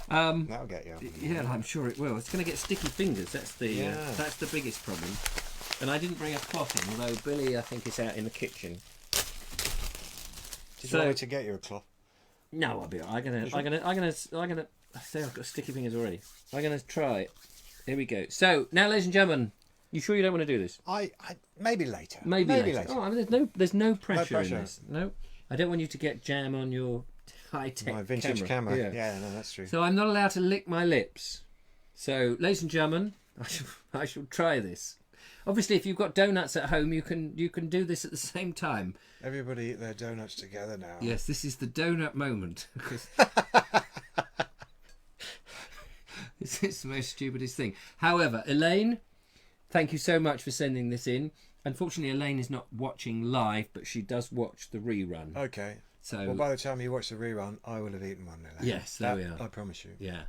Speaker 1: That'll get you up.
Speaker 2: Yeah, I'm sure it will. It's going to get sticky fingers. That's the biggest problem. And I didn't bring a cloth in, although Billy, I think, is out in the kitchen.
Speaker 1: Did you want me to get you a cloth?
Speaker 2: No, I'll be. I'm gonna. I say I've got sticky fingers already. I'm gonna try it. Here we go. So now, ladies and gentlemen, you sure you don't want to do this?
Speaker 1: I maybe later.
Speaker 2: Maybe later. Oh, I mean, there's no pressure in
Speaker 1: pressure.
Speaker 2: this. No, I don't want you to get jam on your high-tech
Speaker 1: My vintage camera. Yeah, no, that's true.
Speaker 2: So I'm not allowed to lick my lips. So, ladies and gentlemen, I shall try this. Obviously, if you've got donuts at home, you can do this at the same time.
Speaker 1: Everybody eat their donuts together now.
Speaker 2: Yes, this is the donut moment. This is the most stupidest thing. However, Elaine, thank you so much for sending this in. Unfortunately, Elaine is not watching live, but she does watch the rerun.
Speaker 1: Okay.
Speaker 2: So,
Speaker 1: Well, by the time you watch the rerun, I will have eaten one. Elaine.
Speaker 2: yes, there we are.
Speaker 1: I promise you.
Speaker 2: Yeah.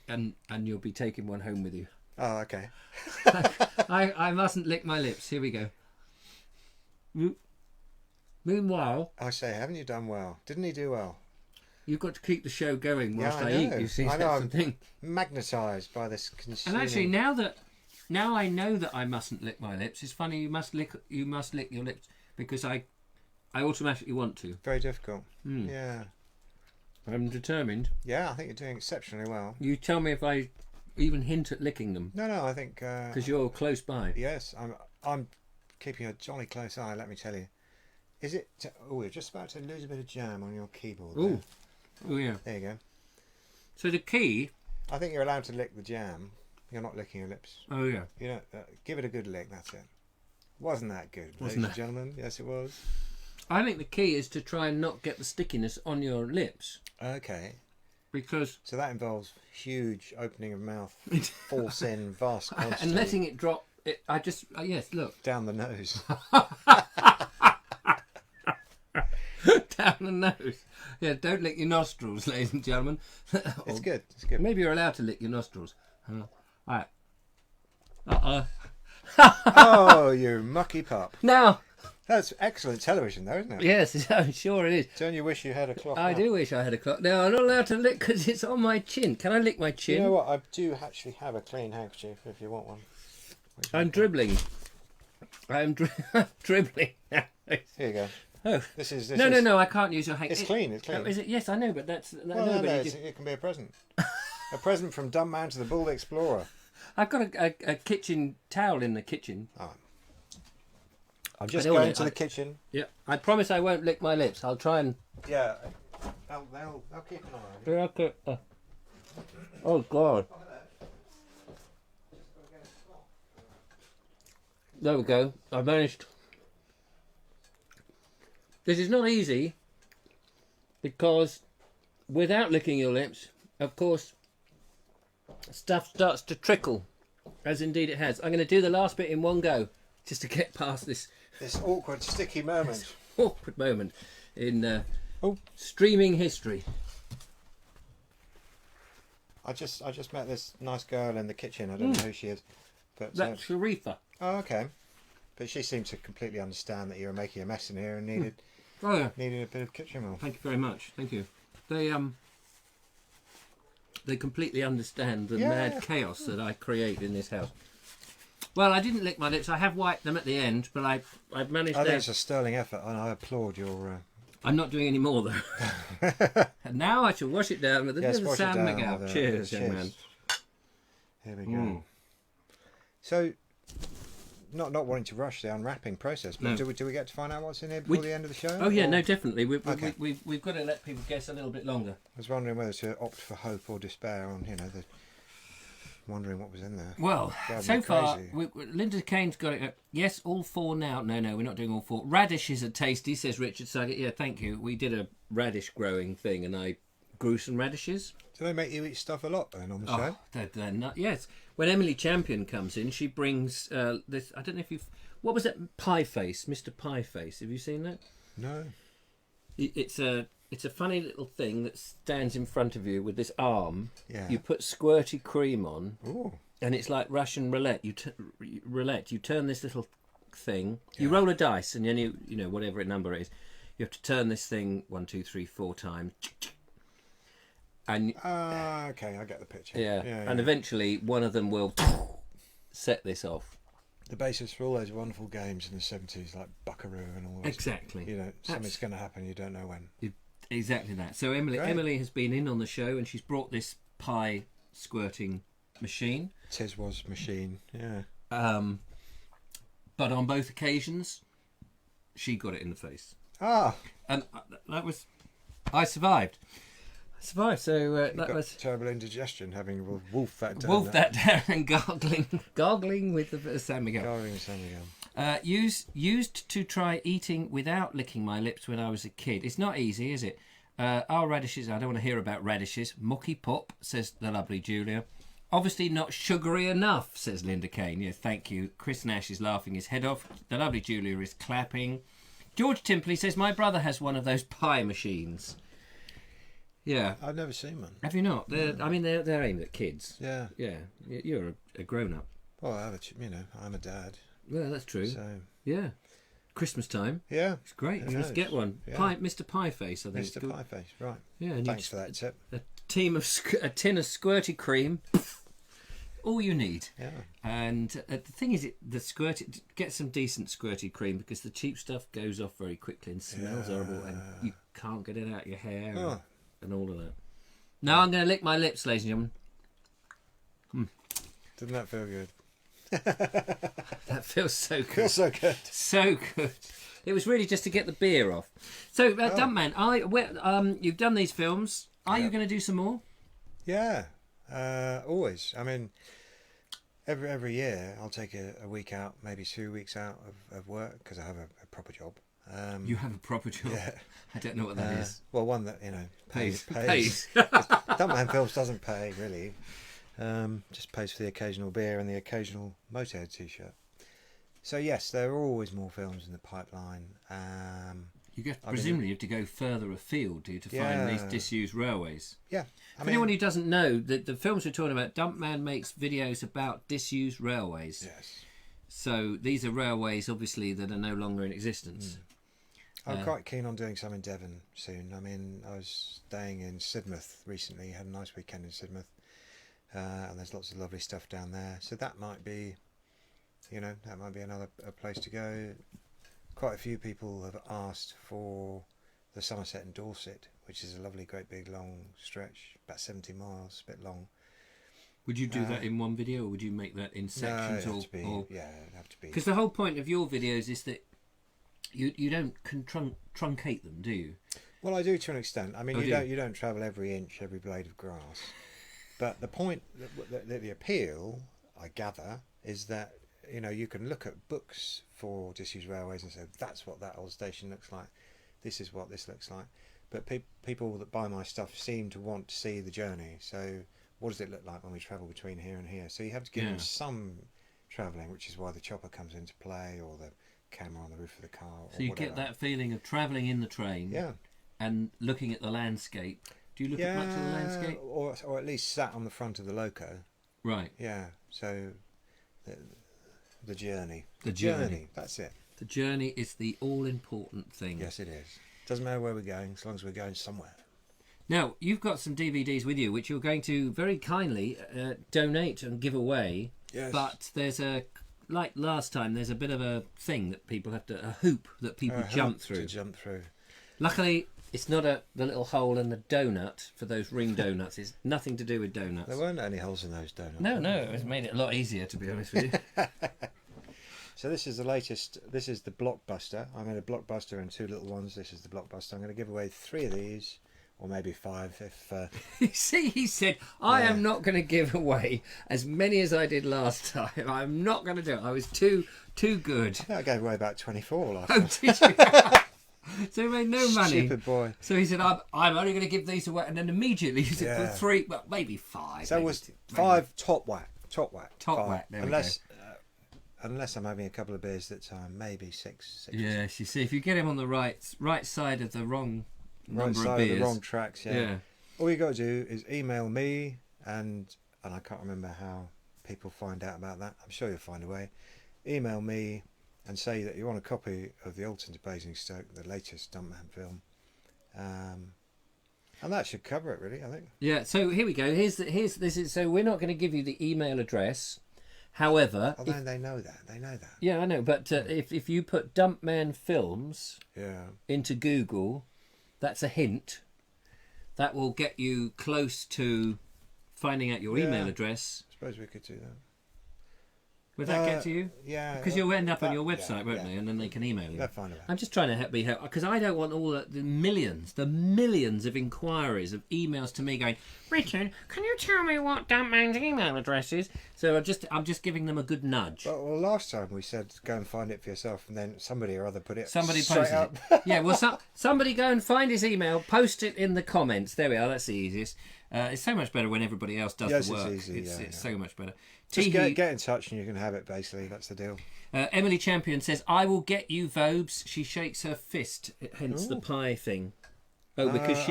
Speaker 2: And you'll be taking one home with you.
Speaker 1: Oh, okay.
Speaker 2: I mustn't lick my lips. Here we go. Meanwhile,
Speaker 1: I say, haven't you done well? Didn't he do well?
Speaker 2: you've got to keep the show going whilst
Speaker 1: Yeah, I
Speaker 2: I eat.
Speaker 1: know.
Speaker 2: You see,
Speaker 1: I know,
Speaker 2: that's
Speaker 1: I'm
Speaker 2: the thing.
Speaker 1: Magnetised by this consuming...
Speaker 2: And actually, now I know that I mustn't lick my lips. It's funny. You must lick your lips because I automatically want to.
Speaker 1: Very difficult.
Speaker 2: Mm.
Speaker 1: Yeah.
Speaker 2: I'm determined.
Speaker 1: Yeah, I think you're doing exceptionally well.
Speaker 2: You tell me if I even hint at licking them
Speaker 1: No, I think...
Speaker 2: because you're close by.
Speaker 1: Yes, I'm keeping a jolly close eye, let me tell you. Is it... Oh, you're just about to lose a bit of jam on your keyboard there.
Speaker 2: Ooh. Oh yeah.
Speaker 1: There you go.
Speaker 2: So the key.
Speaker 1: I think you're allowed to lick the jam. You're not licking your lips.
Speaker 2: Oh yeah.
Speaker 1: You know, give it a good lick. That's it. Wasn't that good,
Speaker 2: Wasn't
Speaker 1: ladies and
Speaker 2: that-
Speaker 1: gentlemen? Yes, it was.
Speaker 2: I think the key is to try and not get the stickiness on your lips
Speaker 1: Okay.
Speaker 2: because
Speaker 1: So that involves huge opening of mouth, force in vast quantity
Speaker 2: and letting it drop. I just yes, look
Speaker 1: down the nose.
Speaker 2: down the nose. Yeah, don't lick your nostrils, ladies and gentlemen.
Speaker 1: It's good. It's good.
Speaker 2: Maybe you're allowed to lick your nostrils. All right.
Speaker 1: Oh, you mucky pup.
Speaker 2: Now,
Speaker 1: That's excellent television, though, isn't it?
Speaker 2: yes, I'm sure it is.
Speaker 1: Don't you wish you had a cloth?
Speaker 2: I
Speaker 1: now?
Speaker 2: do wish I had a clock. Now, I'm not allowed to lick because it's on my chin. Can I lick my
Speaker 1: You
Speaker 2: chin?
Speaker 1: know what? I do actually have a clean handkerchief if you want one.
Speaker 2: I'm dribbling. I'm dribbling.
Speaker 1: Here you go.
Speaker 2: Oh.
Speaker 1: This is
Speaker 2: No, I can't use your handkerchief.
Speaker 1: It's clean. It's clean.
Speaker 2: Oh, is it? Yes, I know, but that's...
Speaker 1: Well,
Speaker 2: no,
Speaker 1: no,
Speaker 2: but
Speaker 1: no,
Speaker 2: you just-
Speaker 1: it can be a present. A present from DUMPMAN to the Bald Explorer.
Speaker 2: I've got a kitchen towel in the kitchen.
Speaker 1: I'm just
Speaker 2: don't
Speaker 1: going
Speaker 2: want
Speaker 1: to
Speaker 2: it.
Speaker 1: the kitchen.
Speaker 2: Yeah. I promise I won't lick my lips. I'll try and...
Speaker 1: Yeah, they'll keep an eye on you.
Speaker 2: Okay. Oh, God. There we go. I managed. This is not easy because without licking your lips, of course, stuff starts to trickle, as indeed it has. I'm going to do the last bit in one go just to get past this
Speaker 1: This awkward, sticky moment.
Speaker 2: awkward moment in
Speaker 1: Oh.
Speaker 2: streaming history.
Speaker 1: I just met this nice girl in the kitchen. I don't know who she is, but
Speaker 2: That's Sharifa.
Speaker 1: oh, okay. But she seemed to completely understand that you were making a mess in here and needed
Speaker 2: Oh yeah.
Speaker 1: a bit of kitchen roll.
Speaker 2: Thank you very much. Thank you. They completely understand the
Speaker 1: Yeah.
Speaker 2: mad chaos that I create in this house. Well, I didn't lick my lips. I have wiped them at the end, but I've managed
Speaker 1: I think
Speaker 2: to...
Speaker 1: it's a sterling effort, and I applaud your.
Speaker 2: I'm not doing any more though. And now I shall wash it down with a
Speaker 1: Yes,
Speaker 2: little
Speaker 1: wash it
Speaker 2: Sam
Speaker 1: down
Speaker 2: McGow.
Speaker 1: with a-
Speaker 2: Cheers, young man.
Speaker 1: Here we go. So, not wanting to rush the unwrapping process, but
Speaker 2: No.
Speaker 1: do we get to find out what's in here before the end of the show?
Speaker 2: Oh yeah,
Speaker 1: Or-
Speaker 2: no, definitely.
Speaker 1: Okay.
Speaker 2: We've got to let people guess a little bit longer.
Speaker 1: I was wondering whether to opt for hope or despair on, wondering what was in there.
Speaker 2: Well,
Speaker 1: Drive
Speaker 2: so
Speaker 1: me
Speaker 2: far,
Speaker 1: crazy.
Speaker 2: Linda Kane's got it. Yes, all four now. No, we're not doing all four. Radishes are tasty, says Richard Saget. Yeah, thank you. We did a radish growing thing, and I grew some radishes.
Speaker 1: Do they make you eat stuff a lot then on the show?
Speaker 2: They're not. Yes, when Emily Champion comes in, she brings this. I don't know if you've. What was that? Pie Face, Mr. Pie Face. Have you seen that?
Speaker 1: No.
Speaker 2: It's a funny little thing that stands in front of you with this arm.
Speaker 1: Yeah.
Speaker 2: You put squirty cream on,
Speaker 1: Ooh.
Speaker 2: and it's like Russian roulette. You turn this little thing. You roll a dice, and then you know whatever number it is. You have to turn this thing 1, 2, 3, 4 times. And
Speaker 1: Okay, I get the picture.
Speaker 2: yeah, and eventually one of them will set this off.
Speaker 1: The basis for all those wonderful games in the 70s, like Buckaroo and all that.
Speaker 2: Exactly.
Speaker 1: Something's going to happen, you don't know when.
Speaker 2: Exactly that. So
Speaker 1: Great.
Speaker 2: Emily has been in on the show, and she's brought this pie squirting machine.
Speaker 1: Tis was machine, yeah.
Speaker 2: But on both occasions, she got it in the face,
Speaker 1: Ah!
Speaker 2: and that was I survived. So
Speaker 1: You
Speaker 2: that
Speaker 1: got
Speaker 2: was
Speaker 1: terrible indigestion having wolf that down.
Speaker 2: wolf that down and gargling with the San Miguel.
Speaker 1: Gargling San Miguel.
Speaker 2: Used to try eating without licking my lips when I was a kid. It's not easy, is it? Our radishes, I don't want to hear about radishes. Mucky pop, says the lovely Julia. Obviously not sugary enough, says Linda Kane. Yes, thank you. Chris Nash is laughing his head off. The lovely Julia is clapping. George Timpley says, my brother has one of those pie machines. Yeah.
Speaker 1: I've never seen one.
Speaker 2: Have you not? They're aimed at kids.
Speaker 1: Yeah.
Speaker 2: Yeah. You're a grown-up.
Speaker 1: Well, I'm a dad.
Speaker 2: Well, that's true.
Speaker 1: So,
Speaker 2: Yeah. Christmas time.
Speaker 1: yeah.
Speaker 2: It's great.
Speaker 1: Who
Speaker 2: You must
Speaker 1: knows?
Speaker 2: get one.
Speaker 1: Yeah.
Speaker 2: Mr. Pie Face, I think.
Speaker 1: Mr. Pieface, right.
Speaker 2: Yeah, and
Speaker 1: Thanks for that tip.
Speaker 2: a tin of squirty cream. All you need.
Speaker 1: Yeah.
Speaker 2: And the thing is, get some decent squirty cream because the cheap stuff goes off very quickly and smells horrible, and you can't get it out your hair and all of that. Now I'm going to lick my lips, ladies and gentlemen.
Speaker 1: Didn't that feel good?
Speaker 2: That feels so good.
Speaker 1: Feels so good.
Speaker 2: So good. It was really just to get the beer off. So, Dumpman, you've done these films. Are you going to do some more?
Speaker 1: Yeah, always. I mean, every year I'll take a week out, maybe 2 weeks out of work because I have a proper job.
Speaker 2: You have a proper job.
Speaker 1: Yeah.
Speaker 2: I don't know what that is.
Speaker 1: Well, one that pays.
Speaker 2: Pays.
Speaker 1: DUMPMAN Films doesn't pay really. Just pays for the occasional beer and the occasional Motorhead t-shirt. So yes, there are always more films in the pipeline.
Speaker 2: Presumably you have to go further afield, do you, to find these disused railways?
Speaker 1: Yeah.
Speaker 2: For anyone who doesn't know, the films we're talking about, DUMPMAN makes videos about disused railways.
Speaker 1: Yes.
Speaker 2: So these are railways, obviously, that are no longer in existence.
Speaker 1: I'm quite keen on doing some in Devon soon. I mean, I was staying in Sidmouth recently, had a nice weekend in Sidmouth, and there's lots of lovely stuff down there. So that might be, another place to go. Quite a few people have asked for the Somerset and Dorset, which is a lovely, great big long stretch, about 70 miles, a bit long.
Speaker 2: Would you do that in one video, or would you make that in sections?
Speaker 1: No, it'd have to be.
Speaker 2: Because the whole point of your videos is that you don't truncate them, do you?
Speaker 1: Well, I do to an extent. I mean, you don't travel every inch, every blade of grass. But the point, the appeal, I gather, is that you can look at books for disused railways and say that's what that old station looks like. This is what this looks like. But people that buy my stuff seem to want to see the journey. So what does it look like when we travel between here and here? So you have to give them some travelling, which is why the chopper comes into play, or the camera on the roof of the car.
Speaker 2: So you get that feeling of travelling in the train, and looking at the landscape. Do you look at much of the landscape,
Speaker 1: or at least sat on the front of the loco? Right. Yeah. So the journey. The journey. That's it.
Speaker 2: The journey is the all-important thing.
Speaker 1: Yes, it is. Doesn't matter where we're going, as long as we're going somewhere.
Speaker 2: Now, you've got some DVDs with you, which you're going to very kindly donate and give away.
Speaker 1: Yes.
Speaker 2: But there's like last time, there's a bit of a thing that people have to, a hoop that people jump through.
Speaker 1: To jump through.
Speaker 2: Luckily, it's not the little hole in the donut for those ring donuts. It's nothing to do with donuts.
Speaker 1: There weren't any holes in those donuts.
Speaker 2: No, it's made it a lot easier, to be honest with you.
Speaker 1: So this is the latest. This is the Blockbuster. I made a Blockbuster and two little ones. This is the Blockbuster. I'm going to give away 3 of these, or maybe 5 if...
Speaker 2: You see, he said, I am not going to give away as many as I did last time. I'm not going to do it. I was too good.
Speaker 1: I gave away about 24 last
Speaker 2: time.
Speaker 1: Did
Speaker 2: you? So he made no money.
Speaker 1: Stupid boy.
Speaker 2: So he said, I'm only going to give these away. And then immediately he said, 3, well, maybe 5.
Speaker 1: So it was 5 top whack. Top whack.
Speaker 2: There
Speaker 1: Unless I'm having a couple of beers that time, maybe 6.
Speaker 2: Yes, you see, if you get him on the right side of the wrong
Speaker 1: right
Speaker 2: number
Speaker 1: side
Speaker 2: of beers.
Speaker 1: Of the wrong tracks, yeah. All you got to do is email me, and I can't remember how people find out about that. I'm sure you'll find a way. Email me and say that you want a copy of The Alton to Basingstoke, the latest DUMPMAN film. And that should cover it, really, I think.
Speaker 2: Yeah, so here we go. Here's this is so we're not going to give you the email address. However,
Speaker 1: they know that. They know that.
Speaker 2: Yeah, I know. But if you put DUMPMAN Films into Google, that's a hint. That will get you close to finding out your email address.
Speaker 1: I suppose we could do that.
Speaker 2: Would that get to you?
Speaker 1: Yeah.
Speaker 2: Because you'll end up on your website, won't they? And then they can email you.
Speaker 1: They'll find it.
Speaker 2: I'm just trying to help because I don't want all the millions of inquiries, of emails to me going, Richard, can you tell me what DUMPMAN's email address is? So I'm just giving them a good nudge.
Speaker 1: Well, last time we said go and find it for yourself, and then somebody or other put it.
Speaker 2: Somebody posted
Speaker 1: up.
Speaker 2: it. Yeah. Well, somebody go and find his email, post it in the comments. There we are. That's the easiest. It's so much better when everybody else does the work.
Speaker 1: It's easy. It's
Speaker 2: so much better.
Speaker 1: Just get in touch and you can have it, basically. That's the deal.
Speaker 2: Emily Champion says, I will get you, Vobes. She shakes her fist, hence the pie thing. Oh, because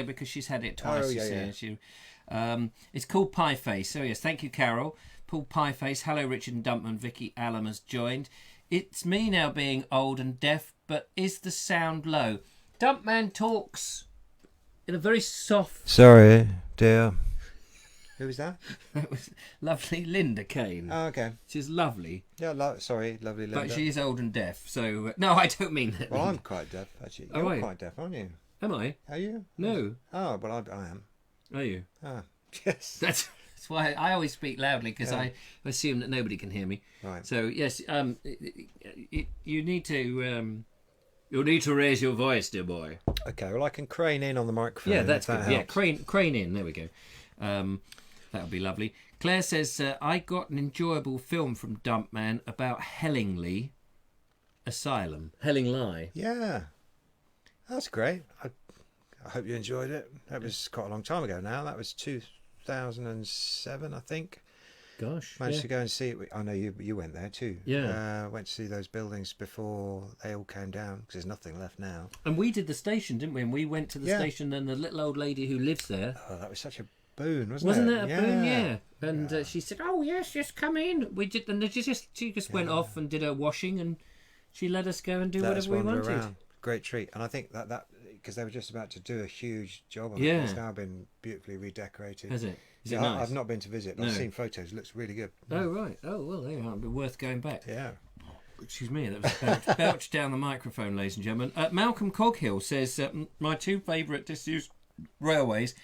Speaker 2: because she's had it twice. It's called Pie Face. So yes, thank you, Carol. Paul Pie Face. Hello, Richard and DUMPMAN. Vicky Allam has joined. It's me now being old and deaf, but is the sound low? DUMPMAN talks in a very soft...
Speaker 1: Sorry, dear. Who was that?
Speaker 2: That was lovely Linda Kane.
Speaker 1: Oh, okay.
Speaker 2: She's lovely.
Speaker 1: Yeah, sorry, lovely Linda.
Speaker 2: But she is old and deaf, so... no, I don't mean that.
Speaker 1: Well, I'm quite deaf, actually. You're quite deaf, aren't you?
Speaker 2: Am I?
Speaker 1: Are you?
Speaker 2: No.
Speaker 1: Oh, but I am.
Speaker 2: Are you?
Speaker 1: Ah, yes.
Speaker 2: That's why I always speak loudly, because I assume that nobody can hear me.
Speaker 1: Right.
Speaker 2: So, yes, you need to... You'll need to raise your voice, dear boy.
Speaker 1: Okay, well, I can crane in on the microphone.
Speaker 2: Yeah, that's
Speaker 1: if that
Speaker 2: good. Yeah,
Speaker 1: helps.
Speaker 2: crane in. There we go. That would be lovely. Claire says, I got an enjoyable film from Dumpman about Hellingly Asylum. Hellingly.
Speaker 1: Yeah, that's great. I hope you enjoyed it. That was quite a long time ago now. That was 2007, I think.
Speaker 2: Gosh.
Speaker 1: Managed to go and see it. I know you went there too.
Speaker 2: Yeah.
Speaker 1: Went to see those buildings before they all came down because there's nothing left now.
Speaker 2: And we did the station, didn't we? And we went to the station, and the little old lady who lives there.
Speaker 1: Oh, that was such a boon, wasn't
Speaker 2: Wasn't
Speaker 1: it?
Speaker 2: it a boom? Yeah. And she said, "Oh yes, just come in." We did, and she just went off and did her washing, and she let us go and do
Speaker 1: Let us
Speaker 2: whatever we
Speaker 1: wander
Speaker 2: wanted.
Speaker 1: around. Great treat. And I think that because they were just about to do a huge job on it.
Speaker 2: Yeah.
Speaker 1: It's now been beautifully redecorated.
Speaker 2: Has it? Is it
Speaker 1: Yeah,
Speaker 2: nice?
Speaker 1: I've not been to visit, but I've seen photos. It looks really good.
Speaker 2: Oh right. Oh well, there you are. It'd be worth going back.
Speaker 1: Yeah.
Speaker 2: Excuse me, that was belched down the microphone, ladies and gentlemen. Malcolm Coghill says, my two favourite disused railways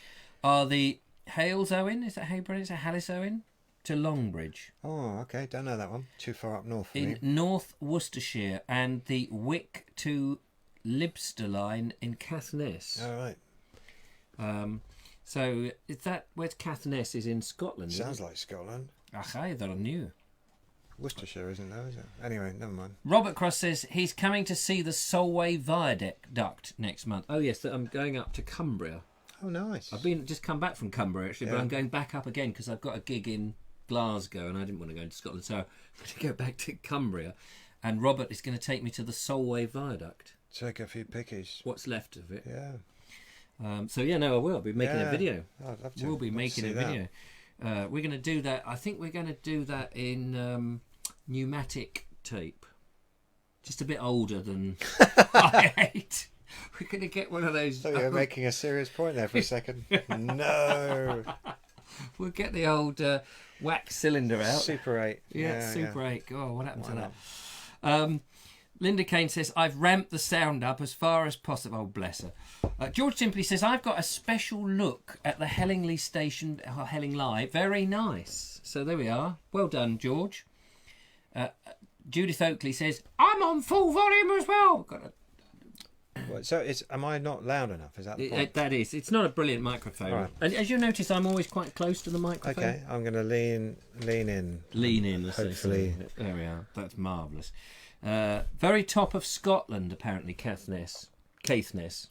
Speaker 2: are the Halesowen, is that how you pronounce it? Halesowen to Longbridge
Speaker 1: Oh, okay. Don't know that one. Too far up north for
Speaker 2: in
Speaker 1: me.
Speaker 2: North Worcestershire, and the Wick to Libster line in Caithness.
Speaker 1: All right.
Speaker 2: So is that where's Caithness? Is in Scotland? isn't
Speaker 1: Sounds
Speaker 2: it?
Speaker 1: like Scotland.
Speaker 2: Aye, that I knew.
Speaker 1: Worcestershire isn't there, is it? Anyway, never mind.
Speaker 2: Robert Cross says he's coming to see the Solway Viaduct next month. Oh yes, I'm going up to Cumbria.
Speaker 1: Oh, nice.
Speaker 2: I've just come back from Cumbria actually, but I'm going back up again because I've got a gig in Glasgow and I didn't want to go into Scotland, so I'm going to go back to Cumbria. And Robert is going to take me to the Solway Viaduct.
Speaker 1: Take a few pickies.
Speaker 2: What's left of it?
Speaker 1: Yeah.
Speaker 2: So yeah, no, I will. I'll be making a video.
Speaker 1: I'd love to.
Speaker 2: We'll be
Speaker 1: Love to
Speaker 2: making
Speaker 1: see
Speaker 2: a
Speaker 1: that.
Speaker 2: video. We're going to do that. I think we're going to do that in pneumatic tape. Just a bit older than I8. We're going to get one of those.
Speaker 1: So you're making a serious point there for a second. No.
Speaker 2: We'll get the old wax cylinder out.
Speaker 1: Super 8.
Speaker 2: Yeah, Super 8. Oh, what happened
Speaker 1: Why
Speaker 2: to
Speaker 1: not?
Speaker 2: that? Linda Kane says, I've ramped the sound up as far as possible. Oh, bless her. George simply says, I've got a special look at the Hellingly station, Hellingly. Very nice. So there we are. Well done, George. Judith Oakley says, I'm on full volume as well.
Speaker 1: So am I not loud enough? Is that the point?
Speaker 2: That is. It's not a brilliant microphone.
Speaker 1: Right.
Speaker 2: And as you notice, I'm always quite close to the microphone.
Speaker 1: Okay, I'm going to lean in.
Speaker 2: Lean in. Let's say
Speaker 1: Hopefully.
Speaker 2: so. There we are. That's marvellous. Very top of Scotland, apparently, Caithness.
Speaker 1: Caithness,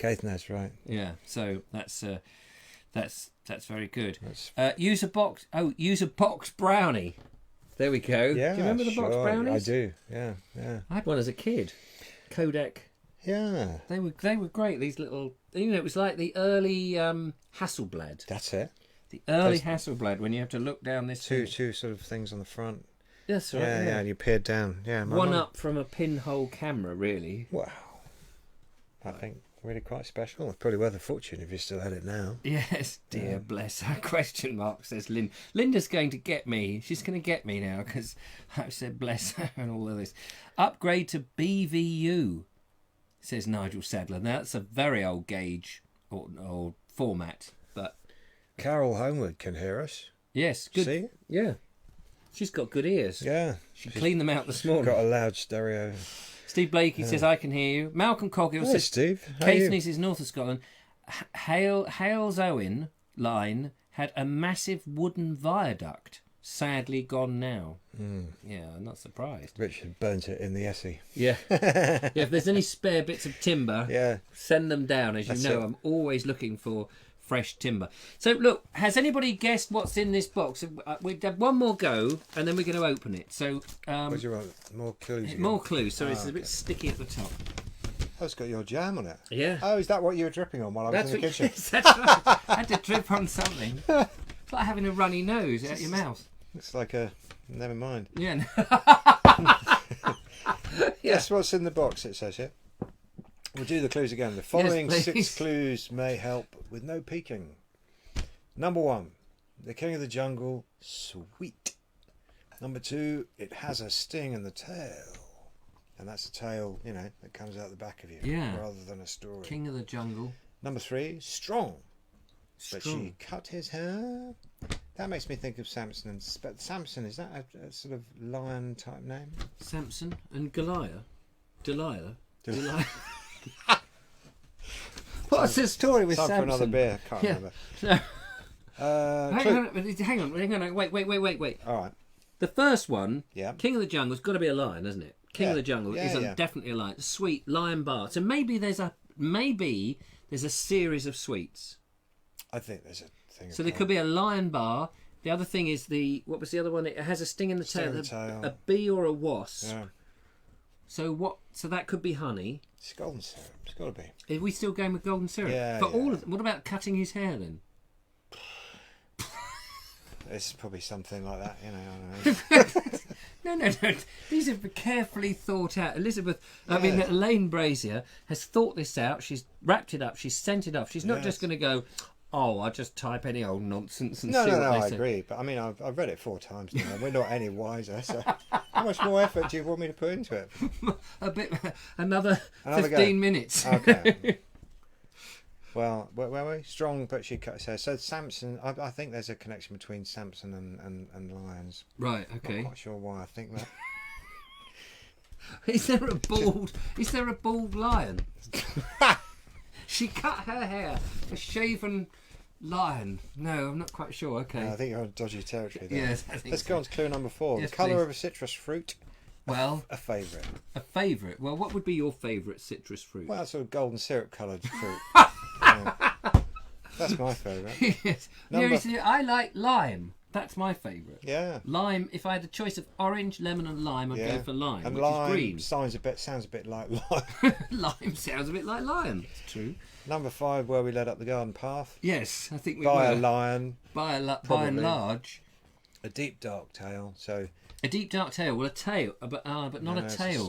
Speaker 1: right.
Speaker 2: Yeah, so that's very good.
Speaker 1: That's-
Speaker 2: Use a box brownie. There we go.
Speaker 1: Yeah,
Speaker 2: do you remember the box
Speaker 1: sure,
Speaker 2: brownies?
Speaker 1: I do. Yeah.
Speaker 2: I had one as a kid. Kodak.
Speaker 1: Yeah.
Speaker 2: They were great. These little, it was like the early Hasselblad.
Speaker 1: That's it.
Speaker 2: The early Hasselblad when you have to look down this.
Speaker 1: Two sort of things on the front.
Speaker 2: That's right.
Speaker 1: Yeah, and you peered down. Yeah.
Speaker 2: One up from a pinhole camera, really.
Speaker 1: Wow. I think really quite special. It's probably worth a fortune if you still had it now.
Speaker 2: Yes, dear, bless her. Question mark, says Lynn. Linda's going to get me. She's going to get me now because I've said bless her and all of this. Upgrade to BVU, says Nigel Sadler. Now, that's a very old gauge or format, but...
Speaker 1: Carol Homewood can hear us.
Speaker 2: Yes, good.
Speaker 1: See?
Speaker 2: Yeah. She's got good ears.
Speaker 1: Yeah.
Speaker 2: She cleaned them out this morning.
Speaker 1: Got a loud stereo.
Speaker 2: Steve Blakey says, I can hear you. Malcolm Coghill
Speaker 1: Hey,
Speaker 2: says,
Speaker 1: Steve. How are you?
Speaker 2: Caithness is north of Scotland. Halesowen line had a massive wooden viaduct, sadly gone now. Yeah, I'm not surprised.
Speaker 1: Richard burnt it in the Essie.
Speaker 2: Yeah. Yeah, if there's any spare bits of timber,
Speaker 1: Yeah.
Speaker 2: send them down. As you
Speaker 1: That's
Speaker 2: know,
Speaker 1: it.
Speaker 2: I'm always looking for fresh timber. So, look, has anybody guessed what's in this box? We've had one more go, and then we're going to open it. So,
Speaker 1: What do you want? More clues? again?
Speaker 2: more clues. So it's a
Speaker 1: okay.
Speaker 2: bit sticky at the top.
Speaker 1: Oh, it's got your jam on it.
Speaker 2: Yeah.
Speaker 1: Oh, is that what you were dripping on while I was
Speaker 2: That's
Speaker 1: in the
Speaker 2: what
Speaker 1: kitchen?
Speaker 2: yes, that's right. I had to drip on something. It's like having a runny nose out your mouth.
Speaker 1: It's like a... Never mind.
Speaker 2: Yeah.
Speaker 1: Guess what's in the box, it says here. We'll do the clues again. The following
Speaker 2: please.
Speaker 1: 6 clues may help with no peeking. Number 1, the King of the Jungle, sweet. Number 2, it has a sting in the tail. And that's a tail, that comes out the back of you.
Speaker 2: Yeah.
Speaker 1: Rather than a story.
Speaker 2: King of the Jungle.
Speaker 1: Number 3, strong. But
Speaker 2: Strong.
Speaker 1: she cut his hair. That makes me think of Samson. But Samson, is that a sort of lion type name?
Speaker 2: Samson and Goliath. Delilah. What's the story with
Speaker 1: Time
Speaker 2: Samson?
Speaker 1: for another beer. Can't
Speaker 2: Yeah.
Speaker 1: remember.
Speaker 2: No.
Speaker 1: Clue.
Speaker 2: Hang on. Wait.
Speaker 1: All right.
Speaker 2: The first one,
Speaker 1: Yeah.
Speaker 2: King of the Jungle's got to be a lion, hasn't it? King of the Jungle is
Speaker 1: Yeah.
Speaker 2: definitely a lion. Sweet lion bar. So maybe there's a series of sweets.
Speaker 1: I think there's a thing.
Speaker 2: So there could be a lion bar. The other thing is what was the other one? It has a sting in the tail. A bee or a wasp.
Speaker 1: Yeah.
Speaker 2: So what? So that could be honey.
Speaker 1: It's golden syrup. It's got to be.
Speaker 2: Are we still going with golden syrup?
Speaker 1: Yeah,
Speaker 2: For
Speaker 1: yeah.
Speaker 2: all of them. What about cutting his hair then?
Speaker 1: It's probably something like that. I don't know.
Speaker 2: No. These are carefully thought out. Elizabeth, I mean, Elaine Brazier has thought this out. She's wrapped it up. She's sent it off. She's not just going to go, oh, I'll just type any old nonsense and see what they
Speaker 1: I
Speaker 2: say.
Speaker 1: agree. But I mean, I've read it 4 times now. We're not any wiser. So how much more effort do you want me to put into it?
Speaker 2: Another
Speaker 1: Another
Speaker 2: 15
Speaker 1: go.
Speaker 2: minutes.
Speaker 1: Okay. Well, where were we? Strong, but she cut his hair. So Samson, I think there's a connection between Samson and lions.
Speaker 2: Right, okay.
Speaker 1: Not quite sure why I think that.
Speaker 2: Is there a bald lion? She cut her hair. A shaven lion. No, I'm not quite sure. Okay.
Speaker 1: I think you're on dodgy territory there.
Speaker 2: Yes, I think
Speaker 1: Let's
Speaker 2: so.
Speaker 1: go on to clue number 4.
Speaker 2: Yes,
Speaker 1: The colour
Speaker 2: please.
Speaker 1: of a citrus fruit.
Speaker 2: Well,
Speaker 1: A favourite.
Speaker 2: a favourite. Well, what would be your favourite citrus fruit?
Speaker 1: Well, sort of golden syrup coloured fruit. Yeah. That's my favourite.
Speaker 2: Yes.
Speaker 1: Number-
Speaker 2: You see, I like lime. That's my favourite.
Speaker 1: Yeah.
Speaker 2: Lime. If I had a choice of orange, lemon, and lime, I'd
Speaker 1: Yeah.
Speaker 2: go for lime,
Speaker 1: And
Speaker 2: which
Speaker 1: lime
Speaker 2: is green.
Speaker 1: sounds a bit like lime.
Speaker 2: Lime sounds a bit like lion. It's true.
Speaker 1: Number 5, where we led up the garden path.
Speaker 2: Yes, I think we
Speaker 1: By a
Speaker 2: were.
Speaker 1: lion.
Speaker 2: By and
Speaker 1: probably.
Speaker 2: large.
Speaker 1: A deep dark tail. So
Speaker 2: A deep dark tail. Well, a tail, but not
Speaker 1: no,
Speaker 2: a tail.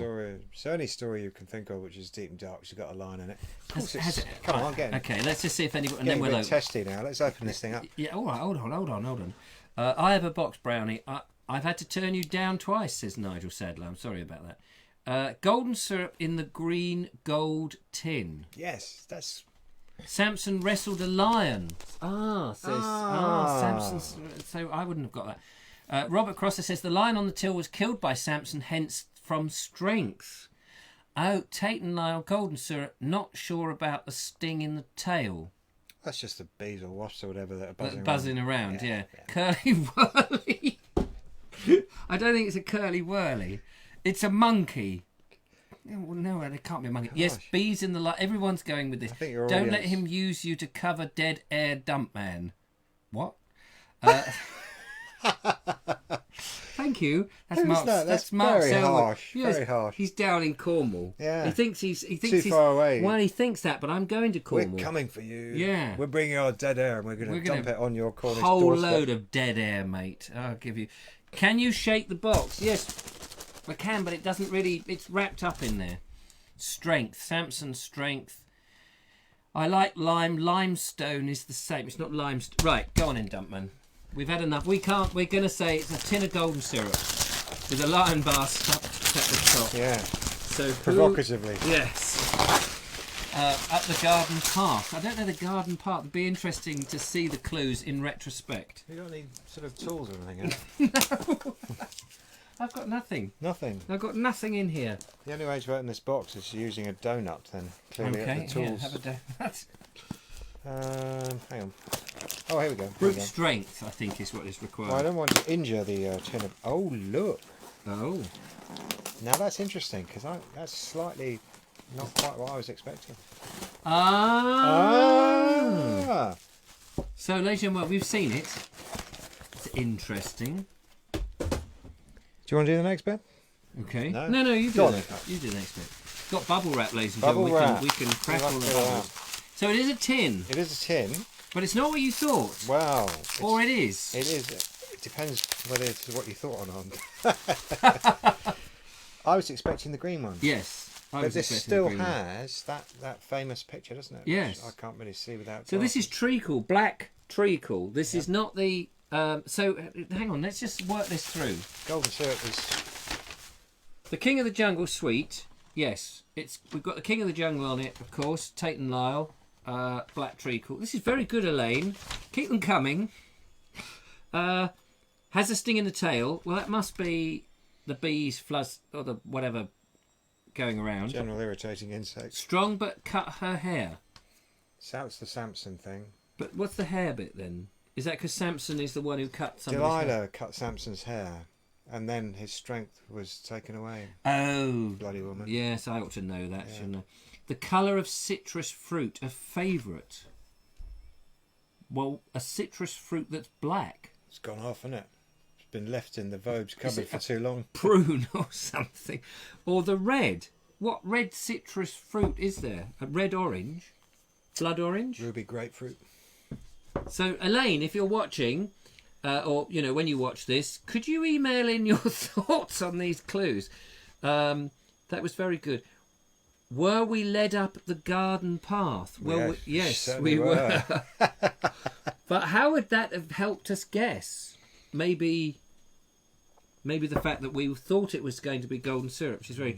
Speaker 1: It's the only story you can think of which is deep and dark. Which has got a line in it. Of course,
Speaker 2: Has it?
Speaker 1: Come on,
Speaker 2: Right,
Speaker 1: getting,
Speaker 2: okay, let's just see if anybody. And
Speaker 1: getting
Speaker 2: then
Speaker 1: a
Speaker 2: we'll
Speaker 1: bit
Speaker 2: open.
Speaker 1: testy now. Let's open this thing up.
Speaker 2: Yeah, all right, hold on. I have a box brownie. I've had to turn you down twice, says Nigel Sadler. I'm sorry about that. Golden syrup in the green gold tin.
Speaker 1: Yes, that's
Speaker 2: Samson wrestled a lion. Samson. So I wouldn't have got that. Robert Crosser says the lion on the till was killed by Samson, hence from strength. Oh, Tate and Lyle, golden syrup. Not sure about the sting in the tail.
Speaker 1: That's just the bees or wasps or whatever that are
Speaker 2: Buzzing around, yeah. Curly whirly. I don't think it's a curly whirly. It's a monkey. No, it can't be a monkey. Yes,
Speaker 1: Gosh.
Speaker 2: bees in the light. Everyone's going with this.
Speaker 1: I think your
Speaker 2: Don't let
Speaker 1: audience-
Speaker 2: him use you to cover dead air, DUMPMAN. What? Thank you. That's
Speaker 1: Who's
Speaker 2: Mark.
Speaker 1: that? That's
Speaker 2: Mark
Speaker 1: very
Speaker 2: Selwood.
Speaker 1: harsh,
Speaker 2: Yes,
Speaker 1: very harsh.
Speaker 2: He's down in Cornwall.
Speaker 1: Yeah.
Speaker 2: He thinks he's
Speaker 1: Too far away.
Speaker 2: Well, he thinks that, but I'm going to Cornwall.
Speaker 1: We're coming for you.
Speaker 2: Yeah.
Speaker 1: We're bringing our dead air and we're
Speaker 2: We're
Speaker 1: going to
Speaker 2: gonna
Speaker 1: dump it on your Cornish
Speaker 2: Whole
Speaker 1: doorstep.
Speaker 2: load of dead air, mate. I'll give you. Can you shake the box? Yes, I can, but it doesn't really. It's wrapped up in there. Strength, Samson's strength. I like lime. Limestone is the same. It's not limestone. Right, go on in, Dumpman. We've had enough. We can't. We're going to say it's a tin of golden syrup with a lion bar stuck at the top.
Speaker 1: Yeah,
Speaker 2: So
Speaker 1: provocatively.
Speaker 2: Yes. Up the garden path. I don't know the garden path. It'd be interesting to see the clues in retrospect.
Speaker 1: You got any sort of tools or anything?
Speaker 2: I've got nothing.
Speaker 1: Nothing.
Speaker 2: I've got nothing in here.
Speaker 1: The only way to open this box is using a donut then. Clearly
Speaker 2: Okay,
Speaker 1: the tools.
Speaker 2: have a donut.
Speaker 1: Hang on. Oh, here we go. Here we
Speaker 2: Brute
Speaker 1: go.
Speaker 2: strength, I think, is what is required.
Speaker 1: Well, I don't want to injure the tin of... Oh, look.
Speaker 2: Oh.
Speaker 1: Now that's interesting because that's slightly not quite what I was expecting.
Speaker 2: Ah. So, ladies and gentlemen, we've seen it. It's interesting.
Speaker 1: Do you want to do the next bit?
Speaker 2: Okay.
Speaker 1: No?
Speaker 2: No, you do
Speaker 1: Go on
Speaker 2: it.
Speaker 1: then.
Speaker 2: You do the next bit. Got bubble wrap, ladies and
Speaker 1: Bubble
Speaker 2: gentlemen.
Speaker 1: wrap.
Speaker 2: We can crackle
Speaker 1: We'll
Speaker 2: the
Speaker 1: have to do
Speaker 2: bubbles. So it is a tin,
Speaker 1: It is a tin.
Speaker 2: but it's not what you thought.
Speaker 1: Wow.
Speaker 2: Or it is.
Speaker 1: It is. It depends whether it's what you thought or not. I was expecting the green one.
Speaker 2: Yes. I
Speaker 1: But
Speaker 2: was
Speaker 1: this
Speaker 2: expecting
Speaker 1: still
Speaker 2: the green one.
Speaker 1: has that famous picture, doesn't it? Which
Speaker 2: Yes.
Speaker 1: I can't really see without.
Speaker 2: So this is
Speaker 1: glasses.
Speaker 2: treacle, black treacle. This is not the. So hang on, let's just work this through.
Speaker 1: golden syrup is.
Speaker 2: The King of the Jungle Suite. Yes, we've got the King of the Jungle on it, of course. Tate and Lyle, black treacle. This is very good, Elaine. Keep them coming. Has a sting in the tail. Well, that must be the bees, fluzz, or the whatever going around.
Speaker 1: General irritating insects.
Speaker 2: Strong but cut her hair.
Speaker 1: That's the Samson thing.
Speaker 2: But what's the hair bit then? Is that because Samson is the one who cut somebody's hair?
Speaker 1: Delilah cut Samson's hair, and then his strength was taken away.
Speaker 2: Oh.
Speaker 1: Bloody woman.
Speaker 2: Yes, I ought to know that,
Speaker 1: Yeah.
Speaker 2: shouldn't I? The colour of citrus fruit, a favourite. Well, a citrus fruit that's black.
Speaker 1: It's gone off, isn't it? It's been left in the Vobes cupboard
Speaker 2: it
Speaker 1: for too long.
Speaker 2: Prune or something. Or the red. What red citrus fruit is there? A red orange? Blood orange?
Speaker 1: Ruby grapefruit.
Speaker 2: So, Elaine, if you're watching, or, you know, when you watch this, could you email in your thoughts on these clues? That was very good. Were we led up the garden path? Well, yes,
Speaker 1: certainly
Speaker 2: we were. But how would that have helped us guess? Maybe the fact that we thought it was going to be golden syrup, which is very...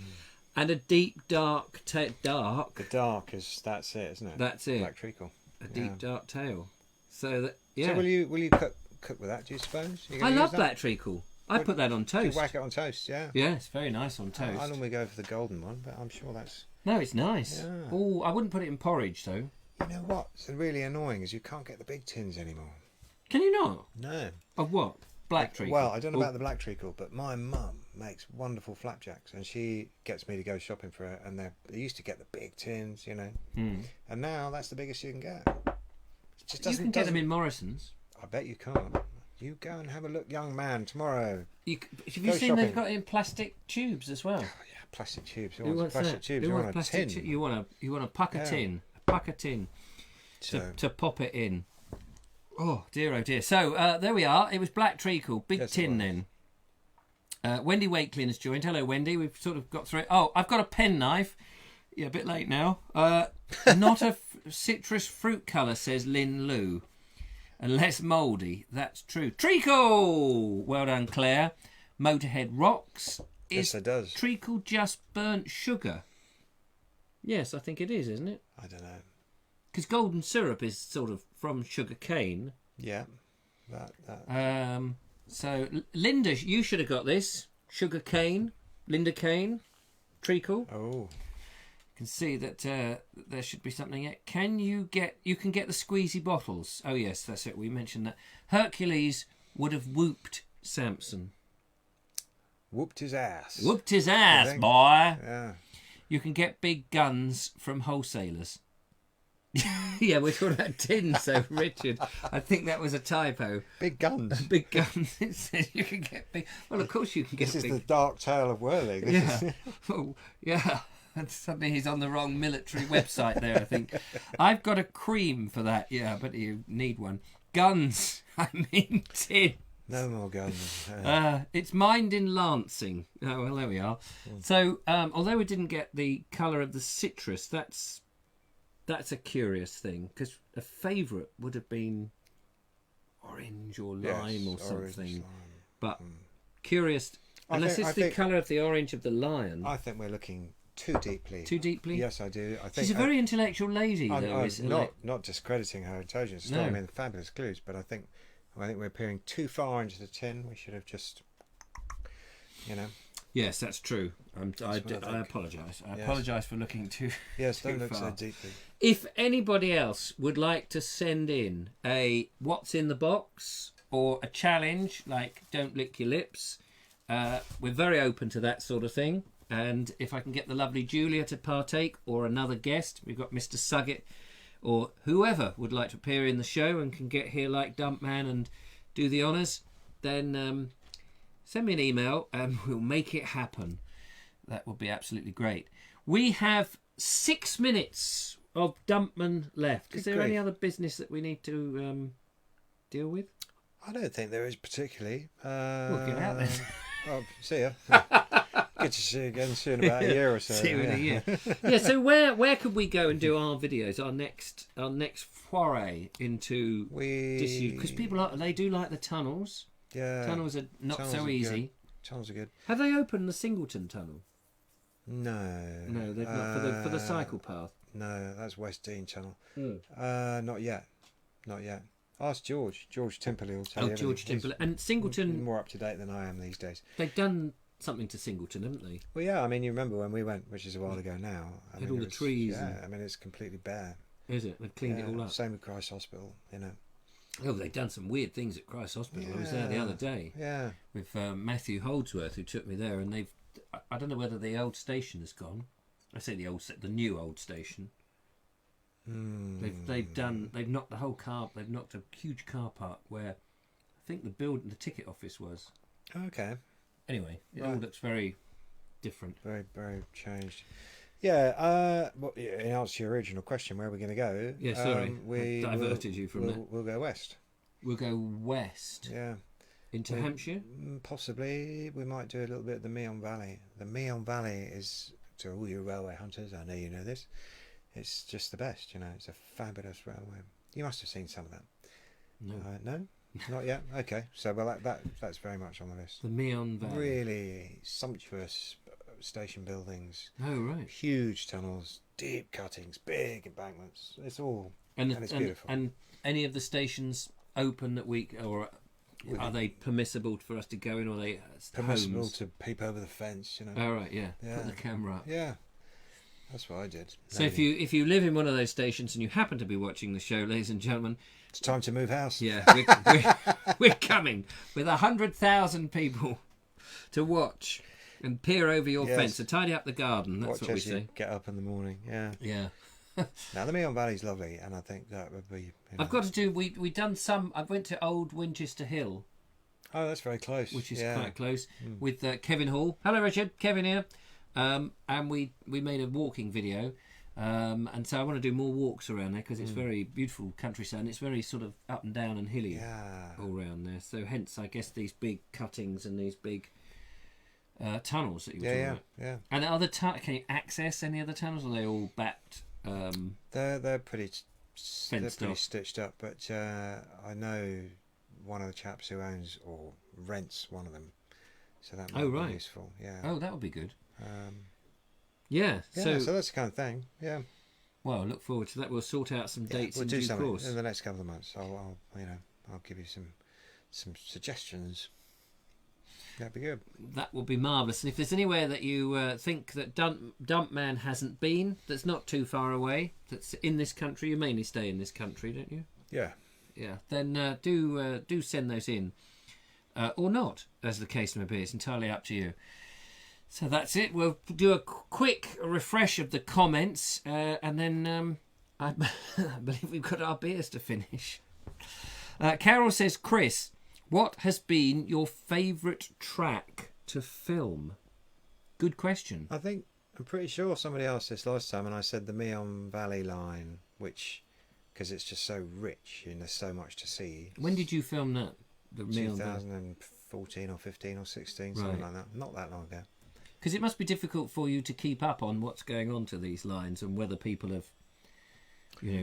Speaker 2: And a deep, dark... dark?
Speaker 1: The dark that's it, isn't it?
Speaker 2: That's it.
Speaker 1: Black treacle.
Speaker 2: A deep, dark tail. So, that, yeah.
Speaker 1: So will you cook with that, do you suppose?
Speaker 2: I love black treacle. I put that on
Speaker 1: You
Speaker 2: toast.
Speaker 1: whack it on toast, yeah.
Speaker 2: Yeah, it's very nice on toast.
Speaker 1: I normally go for the golden one, but I'm sure that's...
Speaker 2: No, it's nice.
Speaker 1: Yeah.
Speaker 2: Oh, I wouldn't put it in porridge, though.
Speaker 1: You know what's really annoying is you can't get the big tins anymore.
Speaker 2: Can you not?
Speaker 1: No.
Speaker 2: Of what? Black treacle?
Speaker 1: Well, I don't know about the black treacle, but my mum makes wonderful flapjacks, and she gets me to go shopping for her. And they used to get the big tins, you know, and now that's the biggest you can get. It just
Speaker 2: You can get them in Morrison's.
Speaker 1: I bet you can't. You go and have a look, young man, tomorrow.
Speaker 2: Have you
Speaker 1: Go
Speaker 2: seen
Speaker 1: shopping.
Speaker 2: they've got it in plastic tubes as well?
Speaker 1: Oh yeah, plastic tubes.
Speaker 2: Who
Speaker 1: You want
Speaker 2: wants
Speaker 1: plastic
Speaker 2: that?
Speaker 1: tubes?
Speaker 2: Who
Speaker 1: You
Speaker 2: wants
Speaker 1: want a
Speaker 2: plastic
Speaker 1: tin?
Speaker 2: You want a pucker
Speaker 1: Yeah.
Speaker 2: tin. A pucker tin
Speaker 1: So,
Speaker 2: to pop it in. Oh dear. So there we are. It was black treacle, big
Speaker 1: Yes, it
Speaker 2: tin
Speaker 1: was.
Speaker 2: then. Wendy Wakelin has joined. Hello, Wendy. We've sort of got through it. Oh, I've got a penknife. Yeah, a bit late now. Not a citrus fruit colour, says Lynn Lou. And less mouldy. That's true. Treacle! Well done, Claire. Motorhead rocks.
Speaker 1: yes, it does.
Speaker 2: Treacle just burnt sugar? Yes, I think it is, isn't it?
Speaker 1: I don't know.
Speaker 2: Because golden syrup is sort of from sugar cane.
Speaker 1: Yeah, that.
Speaker 2: So, Linda, you should have got this. Sugar cane. Linda Cane. Treacle.
Speaker 1: Oh,
Speaker 2: You can see that there should be something. You can get the squeezy bottles. Oh yes, that's it. We mentioned that. Hercules would have whooped Samson.
Speaker 1: whooped his ass.
Speaker 2: Whooped his ass,
Speaker 1: think?
Speaker 2: boy.
Speaker 1: Yeah.
Speaker 2: You can get big guns from wholesalers. Yeah, we're talking about tins, so Richard. I think that was a typo.
Speaker 1: Big guns.
Speaker 2: Big guns. It says you can get big. Well, of course you can get
Speaker 1: This is
Speaker 2: big.
Speaker 1: the dark tale of Whirling. This
Speaker 2: Yeah.
Speaker 1: is-
Speaker 2: Oh, yeah. And suddenly he's on the wrong military website there, I think. I've got a cream for that, yeah, but you need one. Guns. I mean tin.
Speaker 1: No more guns.
Speaker 2: It's mined in Lancing. Oh, well, there we are. So, although we didn't get the colour of the citrus, that's a curious thing, because a favourite would have been orange or lime
Speaker 1: Yes,
Speaker 2: or something.
Speaker 1: orange, lime.
Speaker 2: But curious, unless it's the colour of the orange of the lion.
Speaker 1: I think we're looking too deeply.
Speaker 2: Too deeply?
Speaker 1: Yes, I do. I think
Speaker 2: She's a very intellectual lady,
Speaker 1: I'm
Speaker 2: though.
Speaker 1: not discrediting her intelligence. Still,
Speaker 2: No.
Speaker 1: I mean, fabulous clues, but I think we're peering too far into the tin. We should have just, you know.
Speaker 2: Yes, that's true. I
Speaker 1: what I think.
Speaker 2: apologise. I
Speaker 1: Yes.
Speaker 2: apologise for looking too.
Speaker 1: Yes, don't
Speaker 2: Too
Speaker 1: look so
Speaker 2: far.
Speaker 1: deeply.
Speaker 2: If anybody else would like to send in a what's in the box or a challenge like don't lick your lips, we're very open to that sort of thing. And if I can get the lovely Julia to partake or another guest, we've got Mr. Suggett or whoever would like to appear in the show and can get here like Dumpman and do the honours, then send me an email and we'll make it happen. That would be absolutely great. We have 6 minutes of Dumpman left. Is
Speaker 1: Good
Speaker 2: there any
Speaker 1: grief.
Speaker 2: other business that we need to deal with?
Speaker 1: I don't think there is particularly.
Speaker 2: We'll get out then.
Speaker 1: Well, see ya. Good to see you again soon, about a year or so.
Speaker 2: See you in a
Speaker 1: yeah.
Speaker 2: year. Yeah. So where could we go and do our videos? Our next foray into disused, because people they do like the tunnels.
Speaker 1: Yeah.
Speaker 2: Tunnels are not
Speaker 1: tunnels
Speaker 2: so
Speaker 1: are
Speaker 2: easy.
Speaker 1: Good. Tunnels are good.
Speaker 2: Have they opened the Singleton tunnel?
Speaker 1: No.
Speaker 2: No, they've not for the cycle path.
Speaker 1: No, that's West Dean Channel.
Speaker 2: Mm.
Speaker 1: Not yet. Not yet. Ask George. George Timperley will tell
Speaker 2: Oh,
Speaker 1: you.
Speaker 2: George
Speaker 1: everything.
Speaker 2: Timberlake and
Speaker 1: He's
Speaker 2: Singleton.
Speaker 1: more up to date than I am these days.
Speaker 2: They've done something to Singleton, haven't they?
Speaker 1: Well, yeah. I mean, you remember when we went, which is a while ago now. I
Speaker 2: Had
Speaker 1: mean,
Speaker 2: all the trees
Speaker 1: Yeah,
Speaker 2: and-
Speaker 1: I mean, it's completely bare.
Speaker 2: Is it? They've cleaned it all up.
Speaker 1: Same with Christ Hospital. You know.
Speaker 2: Oh, they've done some weird things at Christ Hospital. I was there the other day
Speaker 1: Yeah.
Speaker 2: with Matthew Holdsworth, who took me there, and I don't know whether the old station has gone. I say the new old station. They've knocked the whole they've knocked a huge car park where I think the ticket office was.
Speaker 1: Okay.
Speaker 2: Anyway, it all looks very different.
Speaker 1: Very, very changed. Yeah. Well, in answer to your original question, where are we going to go?
Speaker 2: Yeah, sorry, I diverted you from that.
Speaker 1: We'll go west.
Speaker 2: We'll go west
Speaker 1: Yeah.
Speaker 2: into Hampshire.
Speaker 1: Possibly, we might do a little bit of the Meon Valley. The Meon Valley is, to all you railway hunters, I know you know this, it's just the best. You know, it's a fabulous railway. You must have seen some of that.
Speaker 2: No,
Speaker 1: No, not yet. Okay, so well that's very much on the list.
Speaker 2: the Meon Valley.
Speaker 1: Really sumptuous station buildings.
Speaker 2: Oh right.
Speaker 1: Huge tunnels, deep cuttings, big embankments. It's all
Speaker 2: And
Speaker 1: it's beautiful.
Speaker 2: And any of the stations open that week, or are they permissible for us to go in, or are they
Speaker 1: permissible
Speaker 2: homes?
Speaker 1: to peep over the fence. You know.
Speaker 2: Oh right, yeah.
Speaker 1: Yeah.
Speaker 2: Put the camera up.
Speaker 1: Yeah, that's what I did.
Speaker 2: So if you live in one of those stations and you happen to be watching the show, ladies and gentlemen,
Speaker 1: it's time to move house.
Speaker 2: yeah, we're coming with 100,000 people to watch and peer over your
Speaker 1: Yes.
Speaker 2: fence to tidy up the garden. That's
Speaker 1: Watch
Speaker 2: what we
Speaker 1: as you
Speaker 2: say.
Speaker 1: get up in the morning. Yeah.
Speaker 2: Yeah.
Speaker 1: Now the Meon Valley's lovely, and I think that would be. You know,
Speaker 2: I've got to do. We done some. I went to Old Winchester Hill,
Speaker 1: Oh, that's very close.
Speaker 2: which is
Speaker 1: yeah.
Speaker 2: quite close, with Kevin Hall. Hello, Richard. Kevin here. And we made a walking video, and so I want to do more walks around there because it's very beautiful countryside. And it's very sort of up and down and hilly
Speaker 1: Yeah.
Speaker 2: all around there. So hence, I guess these big cuttings and these big tunnels that you were talking
Speaker 1: Yeah.
Speaker 2: about.
Speaker 1: Yeah.
Speaker 2: And the other can you access any other tunnels? Or are they all backed?
Speaker 1: They're pretty. They're
Speaker 2: Fenced
Speaker 1: pretty
Speaker 2: off.
Speaker 1: stitched up, but I know one of the chaps who owns or rents one of them, so that might
Speaker 2: Oh,
Speaker 1: be
Speaker 2: right.
Speaker 1: useful. Yeah.
Speaker 2: Oh, that would be good.
Speaker 1: Yeah.
Speaker 2: Yeah.
Speaker 1: So that's the kind of thing. Yeah.
Speaker 2: Well, I look forward to that. We'll sort out some
Speaker 1: Yeah,
Speaker 2: dates
Speaker 1: we'll
Speaker 2: in
Speaker 1: do
Speaker 2: due
Speaker 1: something
Speaker 2: course.
Speaker 1: in the next couple of months. I'll give you some suggestions. That'd be good.
Speaker 2: That would be marvellous. And if there's anywhere that you think that DUMPMAN hasn't been, that's not too far away, that's in this country, you mainly stay in this country, don't you?
Speaker 1: Yeah.
Speaker 2: Yeah. Then do send those in, or not, as the case may be. It's entirely up to you. So that's it. We'll do a quick refresh of the comments, and then I believe we've got our beers to finish. Carol says, Chris, what has been your favourite track to film? Good question.
Speaker 1: I'm pretty sure somebody asked this last time, and I said the Meon Valley line, which, because it's just so rich and there's so much to see.
Speaker 2: When did you film that? The Meon Valley?
Speaker 1: 2014 or 15 or 16, something
Speaker 2: Right.
Speaker 1: like that. Not that long ago.
Speaker 2: Because it must be difficult for you to keep up on what's going on to these lines and whether people have,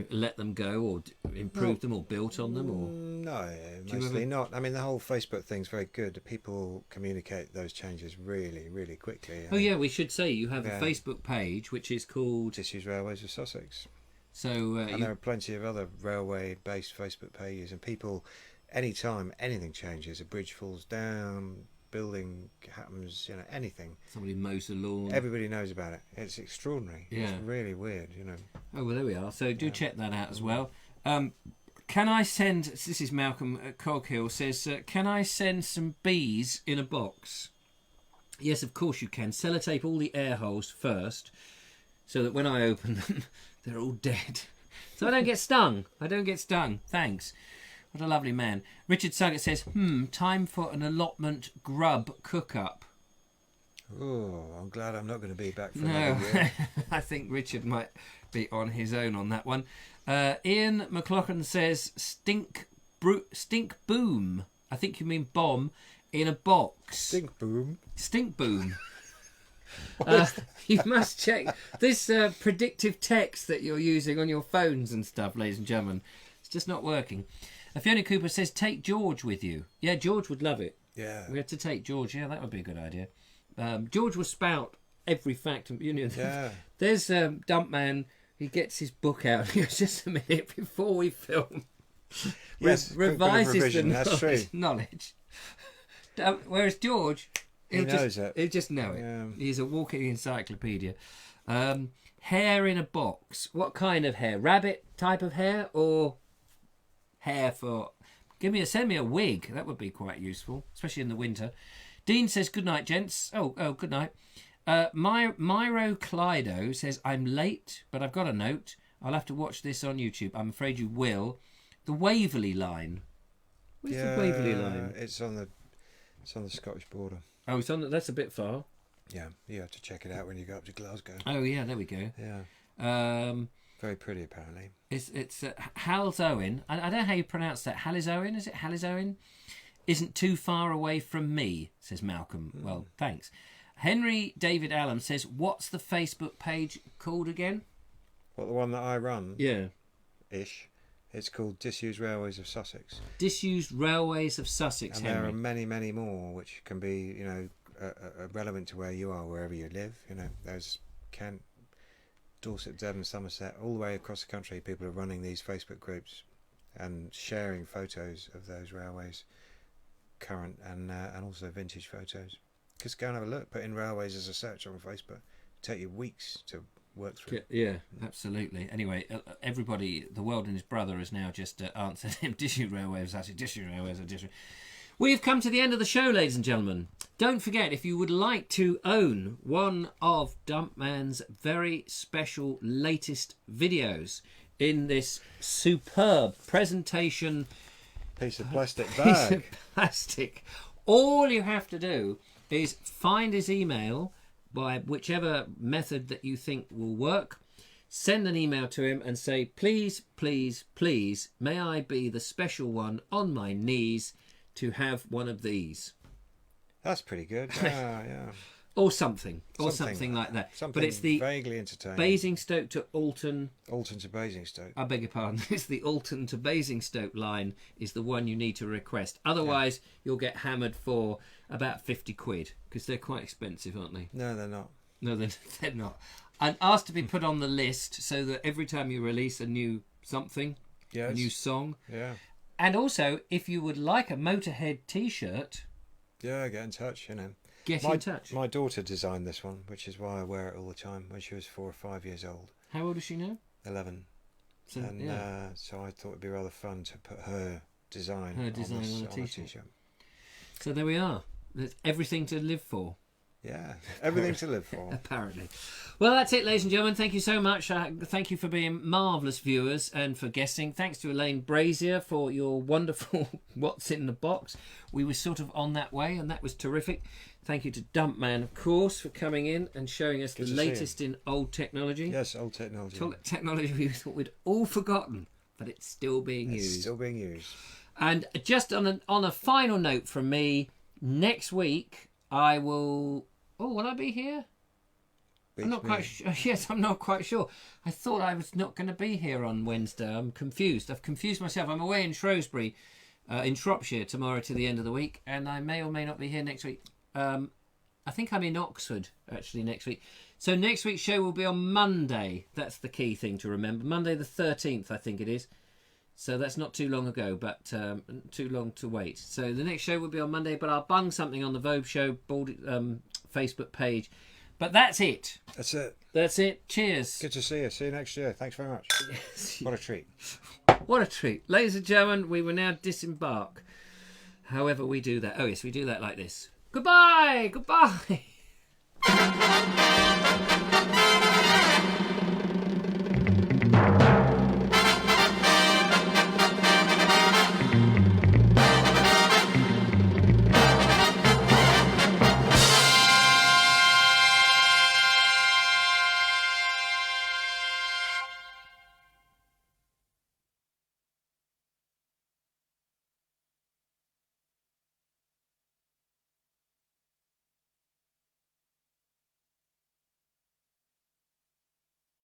Speaker 2: let them go or improved them or built on them, or
Speaker 1: No,
Speaker 2: you
Speaker 1: mostly
Speaker 2: ever-
Speaker 1: not. I mean, the whole Facebook thing's very good. People communicate those changes really, really quickly.
Speaker 2: Oh yeah, we should say you have
Speaker 1: Yeah.
Speaker 2: a Facebook page which is called.
Speaker 1: Disused Railways of Sussex.
Speaker 2: So
Speaker 1: And there are plenty of other railway-based Facebook pages, and people, anytime anything changes, a bridge falls down, building happens, anything,
Speaker 2: somebody mows the lawn.
Speaker 1: everybody knows about it. It's extraordinary.
Speaker 2: Yeah.
Speaker 1: It's really weird,
Speaker 2: Oh well, there we are. So do check that out as well. Can I send? This is Malcolm Coghill says, can I send some bees in a box? Yes, of course you can. Sellotape all the air holes first, so that when I open them, they're all dead. So I don't get stung. Thanks. What a lovely man. Richard Suggett says, time for an allotment grub cook-up.
Speaker 1: Oh, I'm glad I'm not going to be back for
Speaker 2: No,
Speaker 1: another year.
Speaker 2: I think Richard might be on his own on that one. Ian McLaughlin says, stink boom. I think you mean bomb in a box.
Speaker 1: Stink boom.
Speaker 2: Stink boom. You must check this predictive text that you're using on your phones and stuff, ladies and gentlemen. It's just not working. Fiona Cooper says, take George with you. Yeah, George would love it.
Speaker 1: Yeah.
Speaker 2: We had to take George. Yeah, that would be a good idea. George will spout every fact.
Speaker 1: Yeah.
Speaker 2: There's DUMPMAN. He gets his book out. He goes, just a minute before we film.
Speaker 1: Yes, quick bit of
Speaker 2: revises
Speaker 1: revision,
Speaker 2: the
Speaker 1: that's true.
Speaker 2: knowledge. Whereas George,
Speaker 1: knows it.
Speaker 2: He'll just know it.
Speaker 1: Yeah.
Speaker 2: He's a walking encyclopedia. Hair in a box. What kind of hair? Rabbit type of hair or hair for... Send me a wig. That would be quite useful, especially in the winter. Dean says, good night, gents. Oh, good night. Myro Clydo says, I'm late, but I've got a note. I'll have to watch this on YouTube. I'm afraid you will. The Waverley line. Where's the Waverley line?
Speaker 1: It's on the Scottish border.
Speaker 2: Oh, that's a bit far.
Speaker 1: Yeah, you have to check it out when you go up to Glasgow.
Speaker 2: Oh, yeah, there we go.
Speaker 1: Yeah. Very pretty, apparently.
Speaker 2: It's Halsowen. I don't know how you pronounce that. Halsowen, is it Halsowen? Isn't too far away from me, says Malcolm. Well, thanks. Henry David Allen says, what's the Facebook page called again?
Speaker 1: Well, the one that I run?
Speaker 2: Yeah.
Speaker 1: Ish. It's called Disused Railways of Sussex.
Speaker 2: Disused Railways of Sussex,
Speaker 1: And
Speaker 2: Henry.
Speaker 1: there are many, many more, which can be, relevant to where you are, wherever you live. There's Kent, Dorset, Devon, Somerset, all the way across the country. People are running these Facebook groups and sharing photos of those railways, current and also vintage photos. Just go and have a look. Put in railways as a search on Facebook. It'll take you weeks to work through.
Speaker 2: Yeah, absolutely. Anyway, everybody, the world and his brother has now just answered him. Disused Railways, Disused Railways, Disused. We've come to the end of the show, ladies and gentlemen. Don't forget, if you would like to own one of DUMPMAN's very special latest videos in this superb presentation
Speaker 1: Piece of plastic
Speaker 2: piece
Speaker 1: bag.
Speaker 2: of plastic, all you have to do is find his email by whichever method that you think will work. Send an email to him and say, please, please, please, may I be the special one on my knees to have one of these.
Speaker 1: That's pretty good. Yeah.
Speaker 2: Or something like that.
Speaker 1: Something
Speaker 2: but it's the
Speaker 1: vaguely entertaining.
Speaker 2: Basingstoke to Alton.
Speaker 1: Alton to Basingstoke.
Speaker 2: I beg your pardon. It's the Alton to Basingstoke line is the one you need to request. Otherwise, you'll get hammered for about 50 quid because they're quite expensive, aren't they?
Speaker 1: No, they're not.
Speaker 2: No, they're not. And asked to be put on the list so that every time you release a new something,
Speaker 1: Yes.
Speaker 2: a new song.
Speaker 1: Yeah.
Speaker 2: And also, if you would like a Motorhead T-shirt,
Speaker 1: Yeah, get in touch,
Speaker 2: get in touch.
Speaker 1: My daughter designed this one, which is why I wear it all the time when she was 4 or 5 years old.
Speaker 2: How old is she now?
Speaker 1: 11.
Speaker 2: So,
Speaker 1: And
Speaker 2: yeah.
Speaker 1: so I thought it'd be rather fun to put her design,
Speaker 2: Her
Speaker 1: on,
Speaker 2: design
Speaker 1: this,
Speaker 2: on a
Speaker 1: on
Speaker 2: t-shirt.
Speaker 1: t-shirt.
Speaker 2: So there we are. There's everything to live for.
Speaker 1: Yeah, everything to live for.
Speaker 2: Apparently. Well, that's it, ladies and gentlemen. Thank you so much. Thank you for being marvellous viewers and for guessing. Thanks to Elaine Brazier for your wonderful What's in the Box. We were sort of on that way, and that was terrific. Thank you to DUMPMAN, of course, for coming in and showing us
Speaker 1: Good
Speaker 2: the
Speaker 1: to see
Speaker 2: lecast in old technology.
Speaker 1: Yes, old technology.
Speaker 2: Technology we thought we'd all forgotten, but it's still being
Speaker 1: It's
Speaker 2: used.
Speaker 1: still being used.
Speaker 2: And just on a final note from me, next week I will... Oh, will I be here? I'm not quite sure. Yes, I'm not quite sure. I thought I was not going to be here on Wednesday. I'm confused. I've confused myself. I'm away in Shrewsbury, in Shropshire, tomorrow to the end of the week, and I may or may not be here next week. I think I'm in Oxford, actually, next week. So next week's show will be on Monday. That's the key thing to remember. Monday the 13th, I think it is. So that's not too long ago, but too long to wait. So the next show will be on Monday, but I'll bung something on the Vobes Show Facebook page. But that's it.
Speaker 1: That's it.
Speaker 2: That's it. Cheers.
Speaker 1: Good to see you. See you next year. Thanks very much. What a treat.
Speaker 2: What a treat. Ladies and gentlemen, we will now disembark. However we do that. Oh, yes, we do that like this. Goodbye. Goodbye.